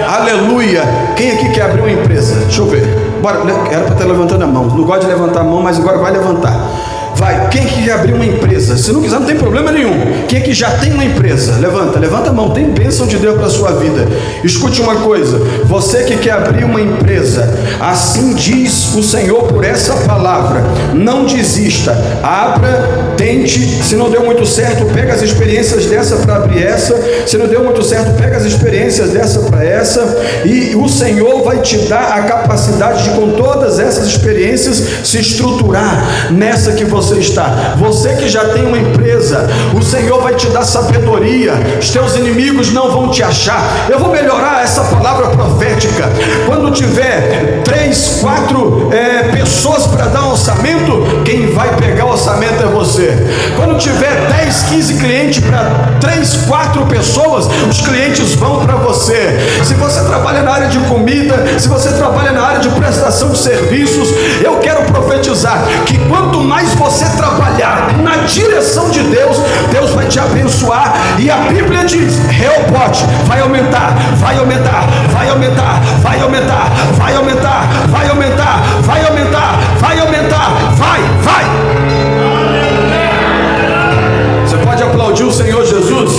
aleluia. Quem aqui quer abrir uma empresa? Deixa eu ver. Bora, era para estar levantando a mão. Não gosto de levantar a mão, mas agora vai levantar. Vai, quem que já abriu uma empresa? Se não quiser, não tem problema nenhum. Quem que já tem uma empresa? Levanta a mão. Tem bênção de Deus para a sua vida. Escute uma coisa: você que quer abrir uma empresa, assim diz o Senhor por essa palavra: não desista, abra, tente. Se não deu muito certo, pega as experiências dessa para abrir essa. Se não deu muito certo, pega as experiências dessa para essa, e o Senhor vai te dar a capacidade de, com todas essas experiências, se estruturar nessa que você está. Você que já tem uma empresa, o Senhor vai te dar sabedoria, os teus inimigos não vão te achar. Eu vou melhorar essa palavra profética. Quando tiver 3, 4 pessoas para dar um orçamento, quem vai pegar o orçamento é você. Quando tiver 10, 15 clientes para 3, 4 pessoas, os clientes vão para você. Se você trabalha na área de comida, se você trabalha na área de prestação de serviços, eu quero profetizar que quanto mais você trabalhar na direção de Deus, Deus vai te abençoar. E a Bíblia diz: Reobote vai aumentar, vai aumentar, vai aumentar, vai aumentar, vai aumentar, vai aumentar, vai aumentar, vai aumentar, vai. Você pode aplaudir o Senhor Jesus?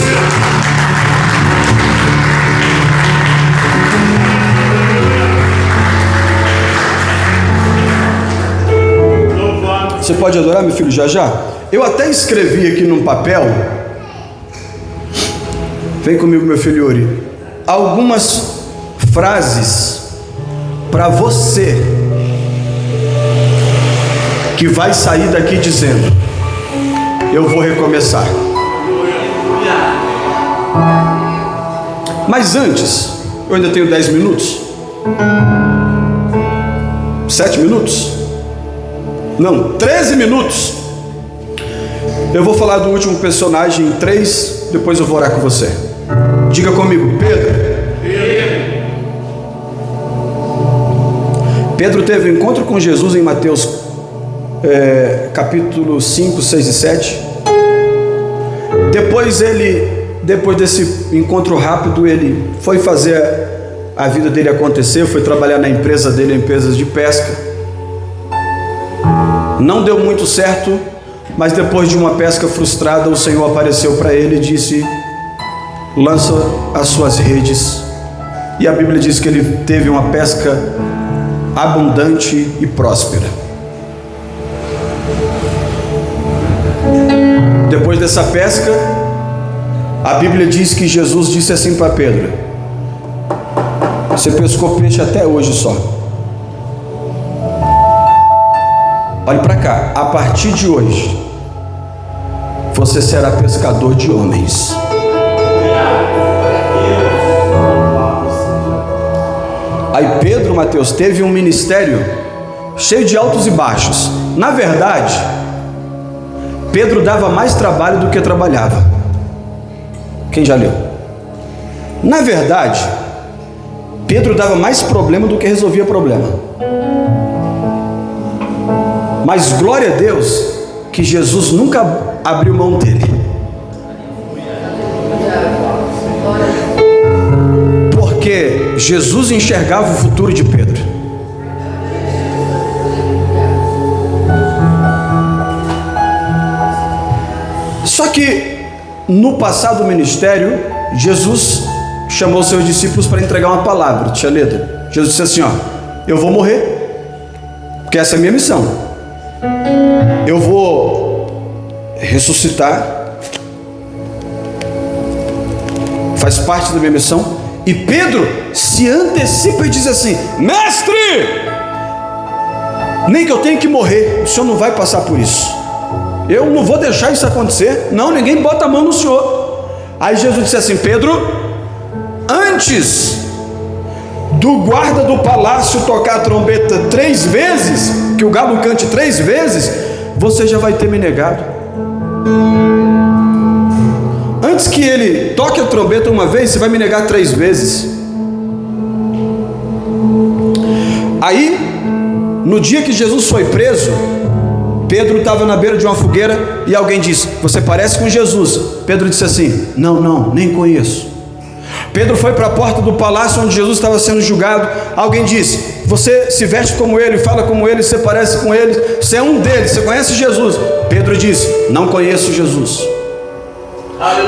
Você pode adorar, meu filho, já? Eu até escrevi aqui num papel, vem comigo, meu filho Yuri, algumas frases para você que vai sair daqui dizendo: eu vou recomeçar. Mas antes, eu ainda tenho 10 minutos, 7 minutos, não, 13 minutos. Eu vou falar do último personagem em 3, depois eu vou orar com você. Diga comigo: Pedro. Pedro teve um encontro com Jesus em Mateus capítulo 5, 6 e 7. Depois desse encontro rápido, ele foi fazer a vida dele acontecer, foi trabalhar na empresa dele, empresas de pesca. Não deu muito certo, mas depois de uma pesca frustrada, o Senhor apareceu para ele e disse: lança as suas redes. E a Bíblia diz que ele teve uma pesca abundante e próspera. Depois dessa pesca, a Bíblia diz que Jesus disse assim para Pedro: você pescou peixe até hoje só. Olhe para cá, a partir de hoje você será pescador de homens. Aí Pedro, Mateus, teve um ministério cheio de altos e baixos. Na verdade, Pedro dava mais trabalho do que trabalhava. Quem já leu? Na verdade, Pedro dava mais problema do que resolvia problema. Mas glória a Deus que Jesus nunca abriu mão dele. Porque Jesus enxergava o futuro de Pedro. Só que no passado ministério, Jesus chamou seus discípulos para entregar uma palavra. Tia Leda, Jesus disse assim: ó, eu vou morrer, porque essa é a minha missão. Eu vou ressuscitar, faz parte da minha missão. E Pedro se antecipa e diz assim: mestre, nem que eu tenha que morrer, o senhor não vai passar por isso. Eu não vou deixar isso acontecer. Não, ninguém bota a mão no senhor. Aí Jesus disse assim: Pedro, antes do guarda do palácio tocar a trombeta 3 vezes, que o galo cante 3 vezes, você já vai ter me negado. Antes que ele toque a trombeta uma vez, você vai me negar 3 vezes. Aí, no dia que Jesus foi preso, Pedro estava na beira de uma fogueira e alguém disse: você parece com Jesus. Pedro disse assim: não, nem conheço. Pedro foi para a porta do palácio onde Jesus estava sendo julgado. Alguém disse: você se veste como ele, fala como ele, você parece com ele, você é um deles, você conhece Jesus. Pedro disse: não conheço Jesus.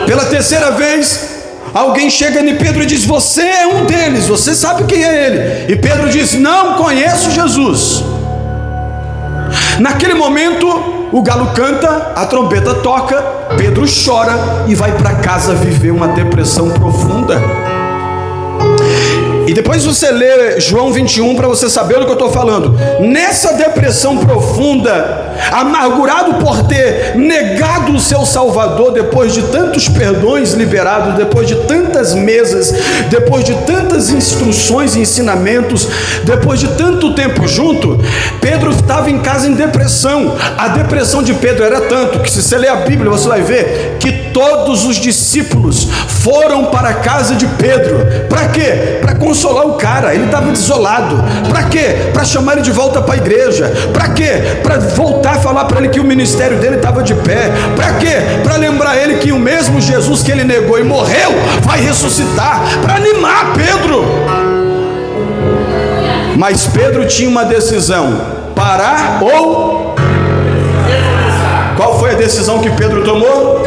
Pela 3ª vez, alguém chega em Pedro e diz: você é um deles, você sabe quem é ele. E Pedro disse: não conheço Jesus. Naquele momento, o galo canta, a trombeta toca, Pedro chora e vai para casa viver uma depressão profunda. E depois você lê João 21 para você saber do que eu estou falando. Nessa depressão profunda, amargurado por ter negado o seu Salvador, depois de tantos perdões liberados, depois de tantas mesas, depois de tantas instruções e ensinamentos, depois de tanto tempo junto, Pedro estava em casa em depressão. A depressão de Pedro era tanto que, se você ler a Bíblia, você vai ver que todos os discípulos foram para a casa de Pedro. Para quê? Para consolar o cara. Ele estava desolado. Para quê? Para chamar ele de volta para a igreja. Para quê? Para voltar a falar para ele que o ministério dele estava de pé. Para quê? Para lembrar ele que o mesmo Jesus que ele negou e morreu vai ressuscitar. Para animar Pedro. Mas Pedro tinha uma decisão: parar ou... Qual foi a decisão que Pedro tomou?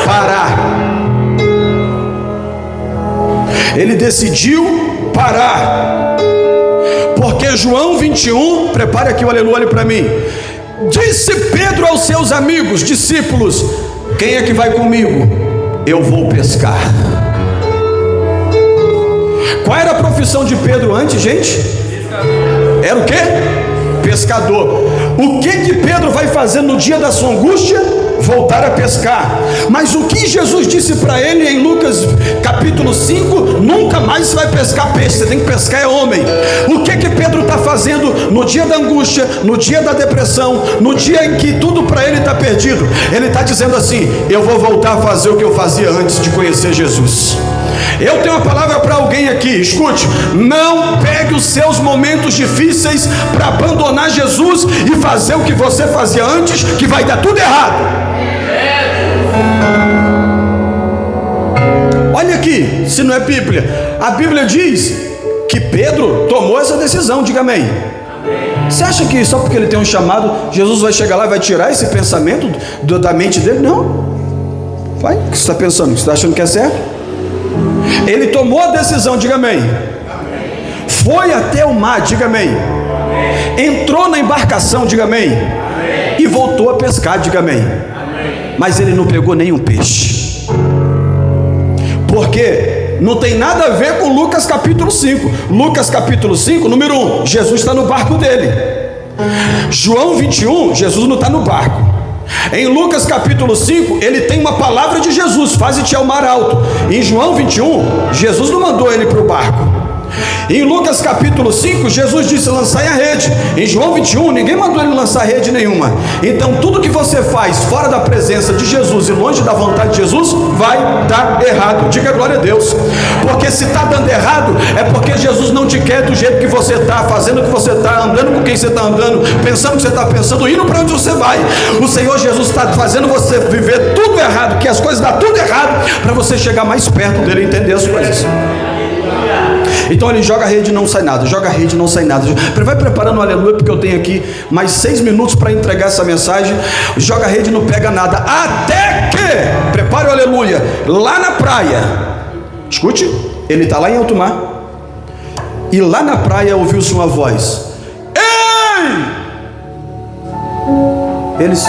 Parar. Ele decidiu parar, porque João 21, prepare aqui o aleluia, olhe para mim. Disse Pedro aos seus amigos, discípulos: quem é que vai comigo? Eu vou pescar. Qual era a profissão de Pedro antes, gente? Era o quê? Pescador. O que Pedro vai fazer no dia da sua angústia? Voltar a pescar. Mas o que Jesus disse para ele em Lucas capítulo 5? Nunca mais você vai pescar peixe, você tem que pescar é homem. O que Pedro está fazendo no dia da angústia, no dia da depressão, no dia em que tudo para ele está perdido? Ele está dizendo assim: eu vou voltar a fazer o que eu fazia antes de conhecer Jesus. Eu tenho uma palavra para alguém aqui, escute: não pegue os seus momentos difíceis para abandonar Jesus e fazer o que você fazia antes, que vai dar tudo errado. Olha aqui, se não é Bíblia, a Bíblia diz que Pedro tomou essa decisão. Diga amém. Você acha que só porque ele tem um chamado, Jesus vai chegar lá e vai tirar esse pensamento da mente dele? Não. Vai, o que você está pensando? Você está achando que é certo? Ele tomou a decisão, diga amém. Foi até o mar, diga amém. Entrou na embarcação, diga amém. E voltou a pescar, diga amém. Mas ele não pegou nenhum peixe. Porque não tem nada a ver com Lucas capítulo 5. Lucas capítulo 5, número 1, Jesus está no barco dele. João 21, Jesus não está no barco. Em Lucas capítulo 5, ele tem uma palavra de Jesus: faze-te ao mar alto. Em João 21, Jesus não mandou ele para o barco. Em Lucas capítulo 5, Jesus disse: lançai a rede. Em João 21, ninguém mandou ele lançar rede nenhuma. Então tudo que você faz fora da presença de Jesus e longe da vontade de Jesus, vai dar errado. Diga glória a Deus. Porque se está dando errado, é porque Jesus não te quer do jeito que você está, fazendo o que você está, andando com quem você está andando, pensando o que você está pensando, indo para onde você vai. O Senhor Jesus está fazendo você viver tudo errado, que as coisas dão tudo errado, para você chegar mais perto dele e entender as coisas. Então ele joga a rede e não sai nada, joga a rede e não sai nada. Vai preparando o aleluia, porque eu tenho aqui mais 6 minutos para entregar essa mensagem. Joga a rede e não pega nada, até que, prepare o aleluia, lá na praia, escute, ele está lá em alto mar, e lá na praia ouviu-se uma voz: ei! Eles...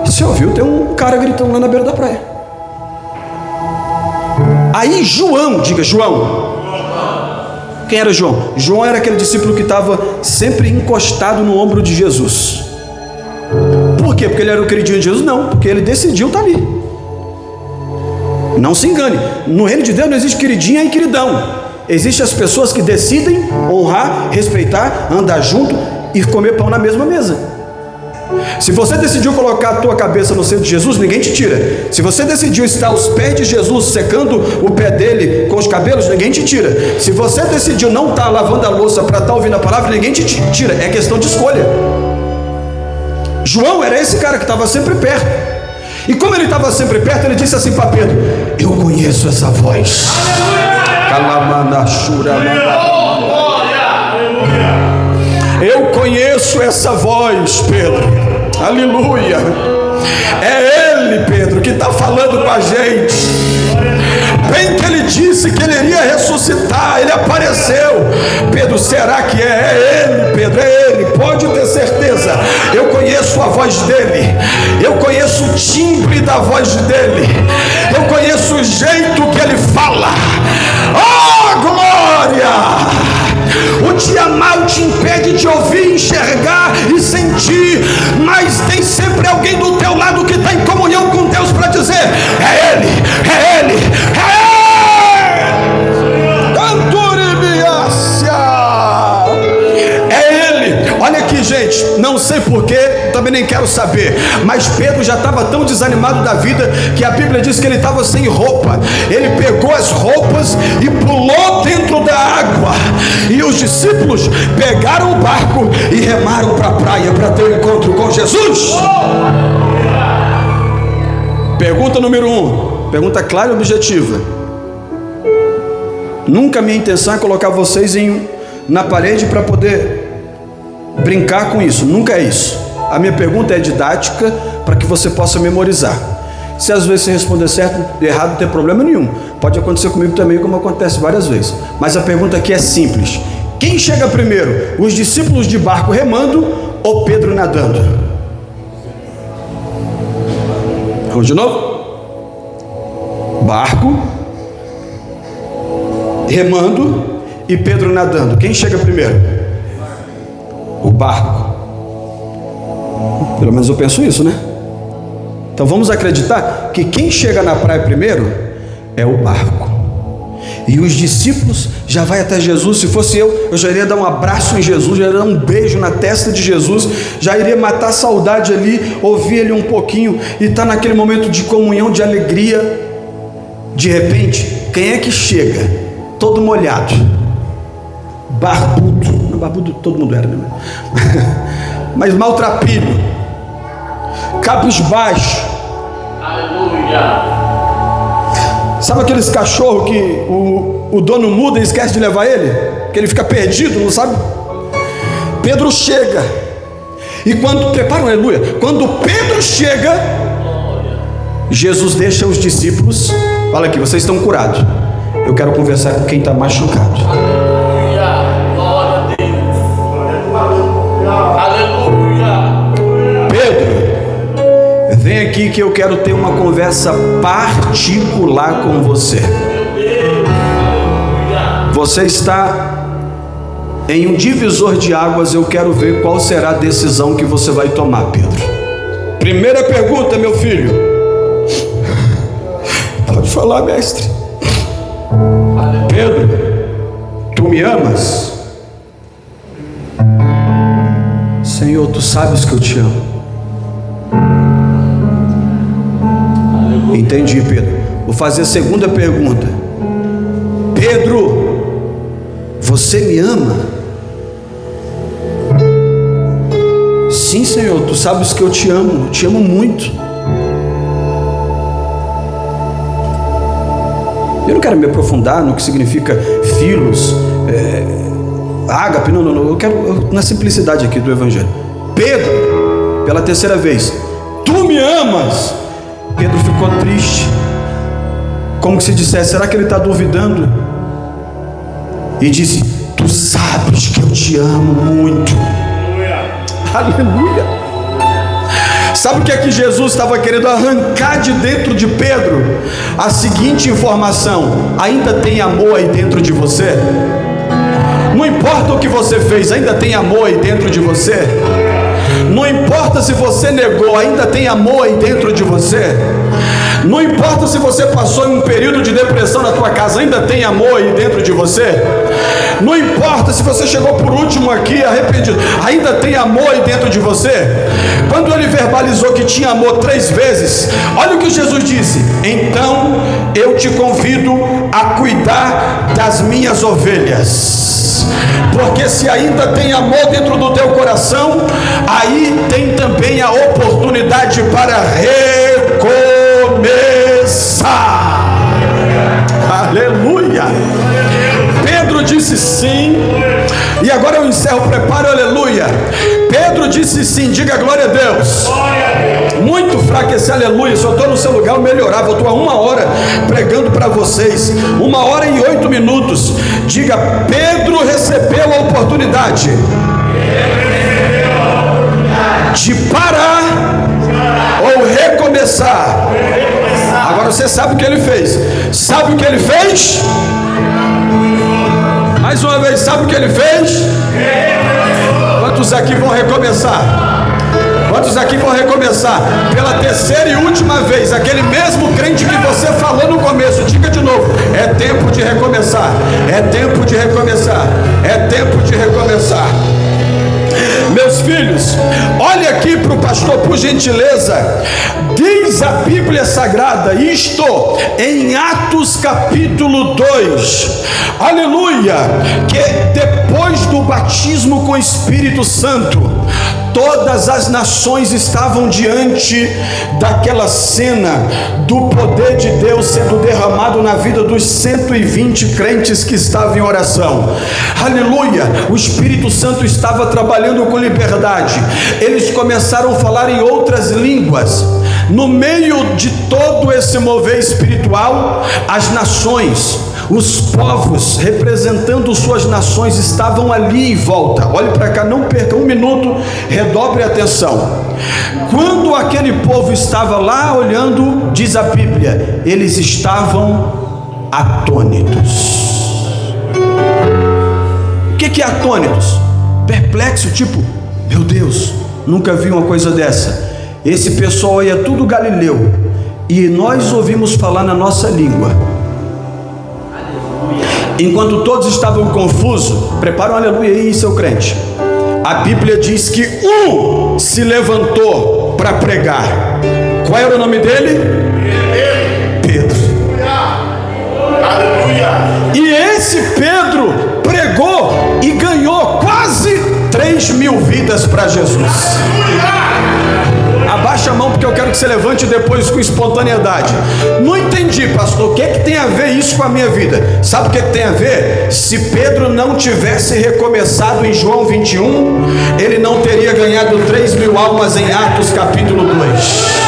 Você ouviu? Tem um cara gritando lá na beira da praia. Aí João, diga João. Quem era João? João era aquele discípulo que estava sempre encostado no ombro de Jesus. Por quê? Porque ele era o queridinho de Jesus? Não, porque ele decidiu estar ali. Não se engane, no reino de Deus não existe queridinha e queridão. Existem as pessoas que decidem honrar, respeitar, andar junto e comer pão na mesma mesa. Se você decidiu colocar a tua cabeça no centro de Jesus, ninguém te tira. Se você decidiu estar aos pés de Jesus, secando o pé dele com os cabelos, ninguém te tira. Se você decidiu não estar lavando a louça para estar ouvindo a palavra, ninguém te tira. É questão de escolha. João era esse cara que estava sempre perto. E como ele estava sempre perto, ele disse assim para Pedro: eu conheço essa voz. Eu conheço essa voz, Pedro. Aleluia. É ele, Pedro, que está falando com a gente. Bem que ele disse que ele iria ressuscitar, ele apareceu. Pedro, será que é ele, Pedro? É ele, pode ter certeza. Eu conheço a voz dele, eu conheço o timbre da voz dele, eu conheço o jeito que ele fala. Oh, glória! O dia mal te impede de ouvir, enxergar e sentir, mas tem sempre alguém do teu lado que está em comunhão com Deus para dizer: é ele, é ele, é ele. Olha aqui, gente, não sei porquê, também nem quero saber, mas Pedro já estava tão desanimado da vida que a Bíblia diz que ele estava sem roupa. Ele pegou as roupas e pulou dentro da água, e os discípulos pegaram o barco e remaram para a praia para ter um encontro com Jesus. Pergunta número 1, pergunta clara e objetiva. Nunca minha intenção é colocar vocês na parede para poder brincar com isso, nunca é isso. A minha pergunta é didática para que você possa memorizar. Se às vezes você responder certo e errado, não tem problema nenhum. Pode acontecer comigo também, como acontece várias vezes. Mas a pergunta aqui é simples: quem chega primeiro? Os discípulos de barco remando ou Pedro nadando? Vamos de novo? Barco remando e Pedro nadando. Quem chega primeiro? O barco. Pelo menos eu penso isso, né? Então vamos acreditar que quem chega na praia primeiro é o barco. E os discípulos já vai até Jesus. Se fosse eu já iria dar um abraço em Jesus, já iria dar um beijo na testa de Jesus, já iria matar a saudade ali, ouvir ele um pouquinho e estar naquele momento de comunhão, de alegria. De repente, quem é que chega? Todo molhado, barbudo. Não, barbudo todo mundo era, né? Mas maltrapilho, cabisbaixo. Aleluia. Sabe aqueles cachorros que o dono muda e esquece de levar ele? Que ele fica perdido, não sabe? Pedro chega. E quando, prepara um aleluia, quando Pedro chega, Jesus deixa os discípulos. Fala aqui, vocês estão curados. Eu quero conversar com quem está machucado. Aleluia. Glória a Deus. Aleluia. Pedro, vem aqui que eu quero ter uma conversa particular com você. Você está em um divisor de águas. Eu quero ver qual será a decisão que você vai tomar, Pedro. Primeira pergunta, meu filho. Pode falar, mestre. Pedro, tu me amas? Senhor, tu sabes que eu te amo. Entendi, Pedro. Vou fazer a segunda pergunta. Pedro, você me ama? Sim, Senhor, tu sabes que eu te amo muito. Eu não quero me aprofundar no que significa filos, ágape, não, eu quero na simplicidade aqui do Evangelho. Pedro, pela terceira vez, tu me amas? Pedro ficou triste, como que se dissesse, será que ele está duvidando? E disse, tu sabes que eu te amo muito. Aleluia. Sabe o que é que Jesus estava querendo arrancar de dentro de Pedro? A seguinte informação: ainda tem amor aí dentro de você? Não importa o que você fez, ainda tem amor aí dentro de você? Não importa se você negou, ainda tem amor aí dentro de você? Não importa se você passou em um período de depressão na tua casa, ainda tem amor aí dentro de você? Não importa se você chegou por último aqui arrependido, ainda tem amor aí dentro de você? Quando ele verbalizou que tinha amor 3 vezes, olha o que Jesus disse: então eu te convido a cuidar das minhas ovelhas, porque se ainda tem amor dentro do teu coração, aí tem também a oportunidade para recomeçar. Aleluia. Pedro disse sim, e agora eu encerro, prepare, aleluia. Pedro disse sim, diga glória a Deus. Muito fraco esse aleluia, se eu estou no seu lugar eu melhorava. Eu estou há 1 hora pregando para vocês, 1 hora e 8 minutos. Diga, Pedro recebeu a oportunidade de parar ou recomeçar. Agora você sabe o que ele fez. Sabe o que ele fez? Mais uma vez, sabe o que ele fez? Quantos aqui vão recomeçar? Quantos aqui vão recomeçar? Pela terceira e última vez, aquele mesmo crente que você falou no começo, diga de novo: é tempo de recomeçar, é tempo de recomeçar, é tempo de recomeçar. Meus filhos, olhe aqui para o pastor, por gentileza. Diz a Bíblia Sagrada, isto em Atos capítulo 2, aleluia, que depois do batismo com o Espírito Santo, todas as nações estavam diante daquela cena do poder de Deus sendo derramado na vida dos 120 crentes que estavam em oração. Aleluia, o Espírito Santo estava trabalhando com liberdade. Eles começaram a falar em outras línguas. No meio de todo esse mover espiritual, as nações, os povos representando suas nações estavam ali em volta. Olhe para cá, não perca 1 minuto, redobre a atenção. Quando aquele povo estava lá olhando, diz a Bíblia, eles estavam atônitos. O que é atônitos? Perplexo, tipo, meu Deus, nunca vi uma coisa dessa. Esse pessoal aí é tudo galileu, e nós ouvimos falar na nossa língua. Enquanto todos estavam confusos, prepara um aleluia aí, seu crente. A Bíblia diz que um se levantou para pregar. Qual era o nome dele? Pedro. E esse Pedro pregou e ganhou quase 3.000 vidas para Jesus. Abaixa a mão porque eu quero que você levante depois com espontaneidade. Não entendi, pastor, o que tem a ver isso com a minha vida? Sabe o que tem a ver? Se Pedro não tivesse recomeçado em João 21, ele não teria ganhado 3.000 almas em Atos capítulo 2.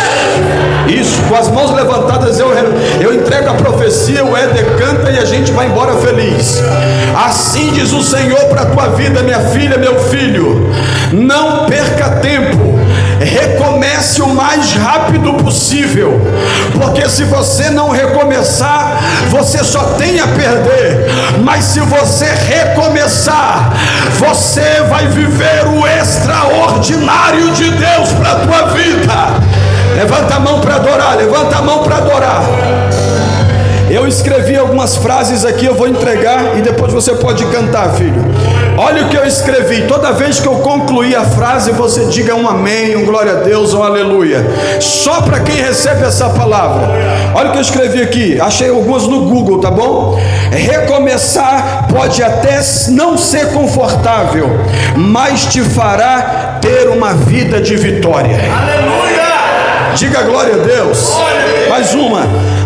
Isso, com as mãos levantadas eu entrego a profecia, o Éder canta e a gente vai embora feliz. Assim diz o Senhor para a tua vida, minha filha, meu filho: não perca tempo, recomece o mais rápido possível, porque se você não recomeçar, você só tem a perder. Mas se você recomeçar, você vai viver o extraordinário de Deus para a tua vida. Levanta a mão para adorar, levanta a mão para adorar. Eu escrevi algumas frases aqui, eu vou entregar e depois você pode cantar, filho. Olha o que eu escrevi. Toda vez que eu concluir a frase, você diga um amém, um glória a Deus, um aleluia. Só para quem recebe essa palavra. Olha o que eu escrevi aqui. Achei algumas no Google, tá bom? Recomeçar pode até não ser confortável, mas te fará ter uma vida de vitória. Aleluia! Diga glória a Deus. Mais uma.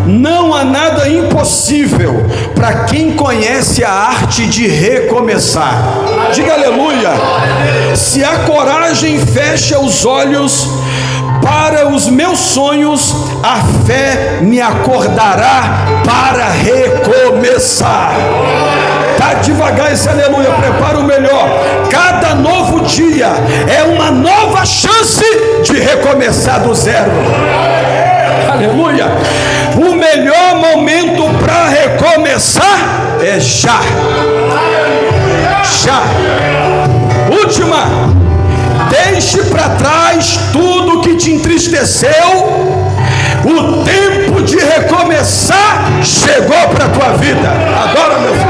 Não há nada impossível para quem conhece a arte de recomeçar. Diga aleluia. Se a coragem fecha os olhos para os meus sonhos, a fé me acordará para recomeçar. Tá devagar esse aleluia, prepara o melhor. Cada novo dia é uma nova chance de recomeçar do zero. Aleluia. O melhor momento para recomeçar é já. Já. Última. Deixe para trás tudo que te entristeceu. O tempo de recomeçar chegou para a tua vida. Agora, meu filho,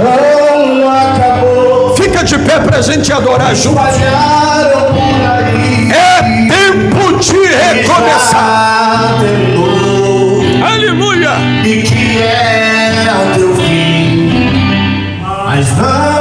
não acabou. Fica de pé para a gente adorar juntos. É tempo de recomeçar. Aleluia. E que é o teu fim, mas não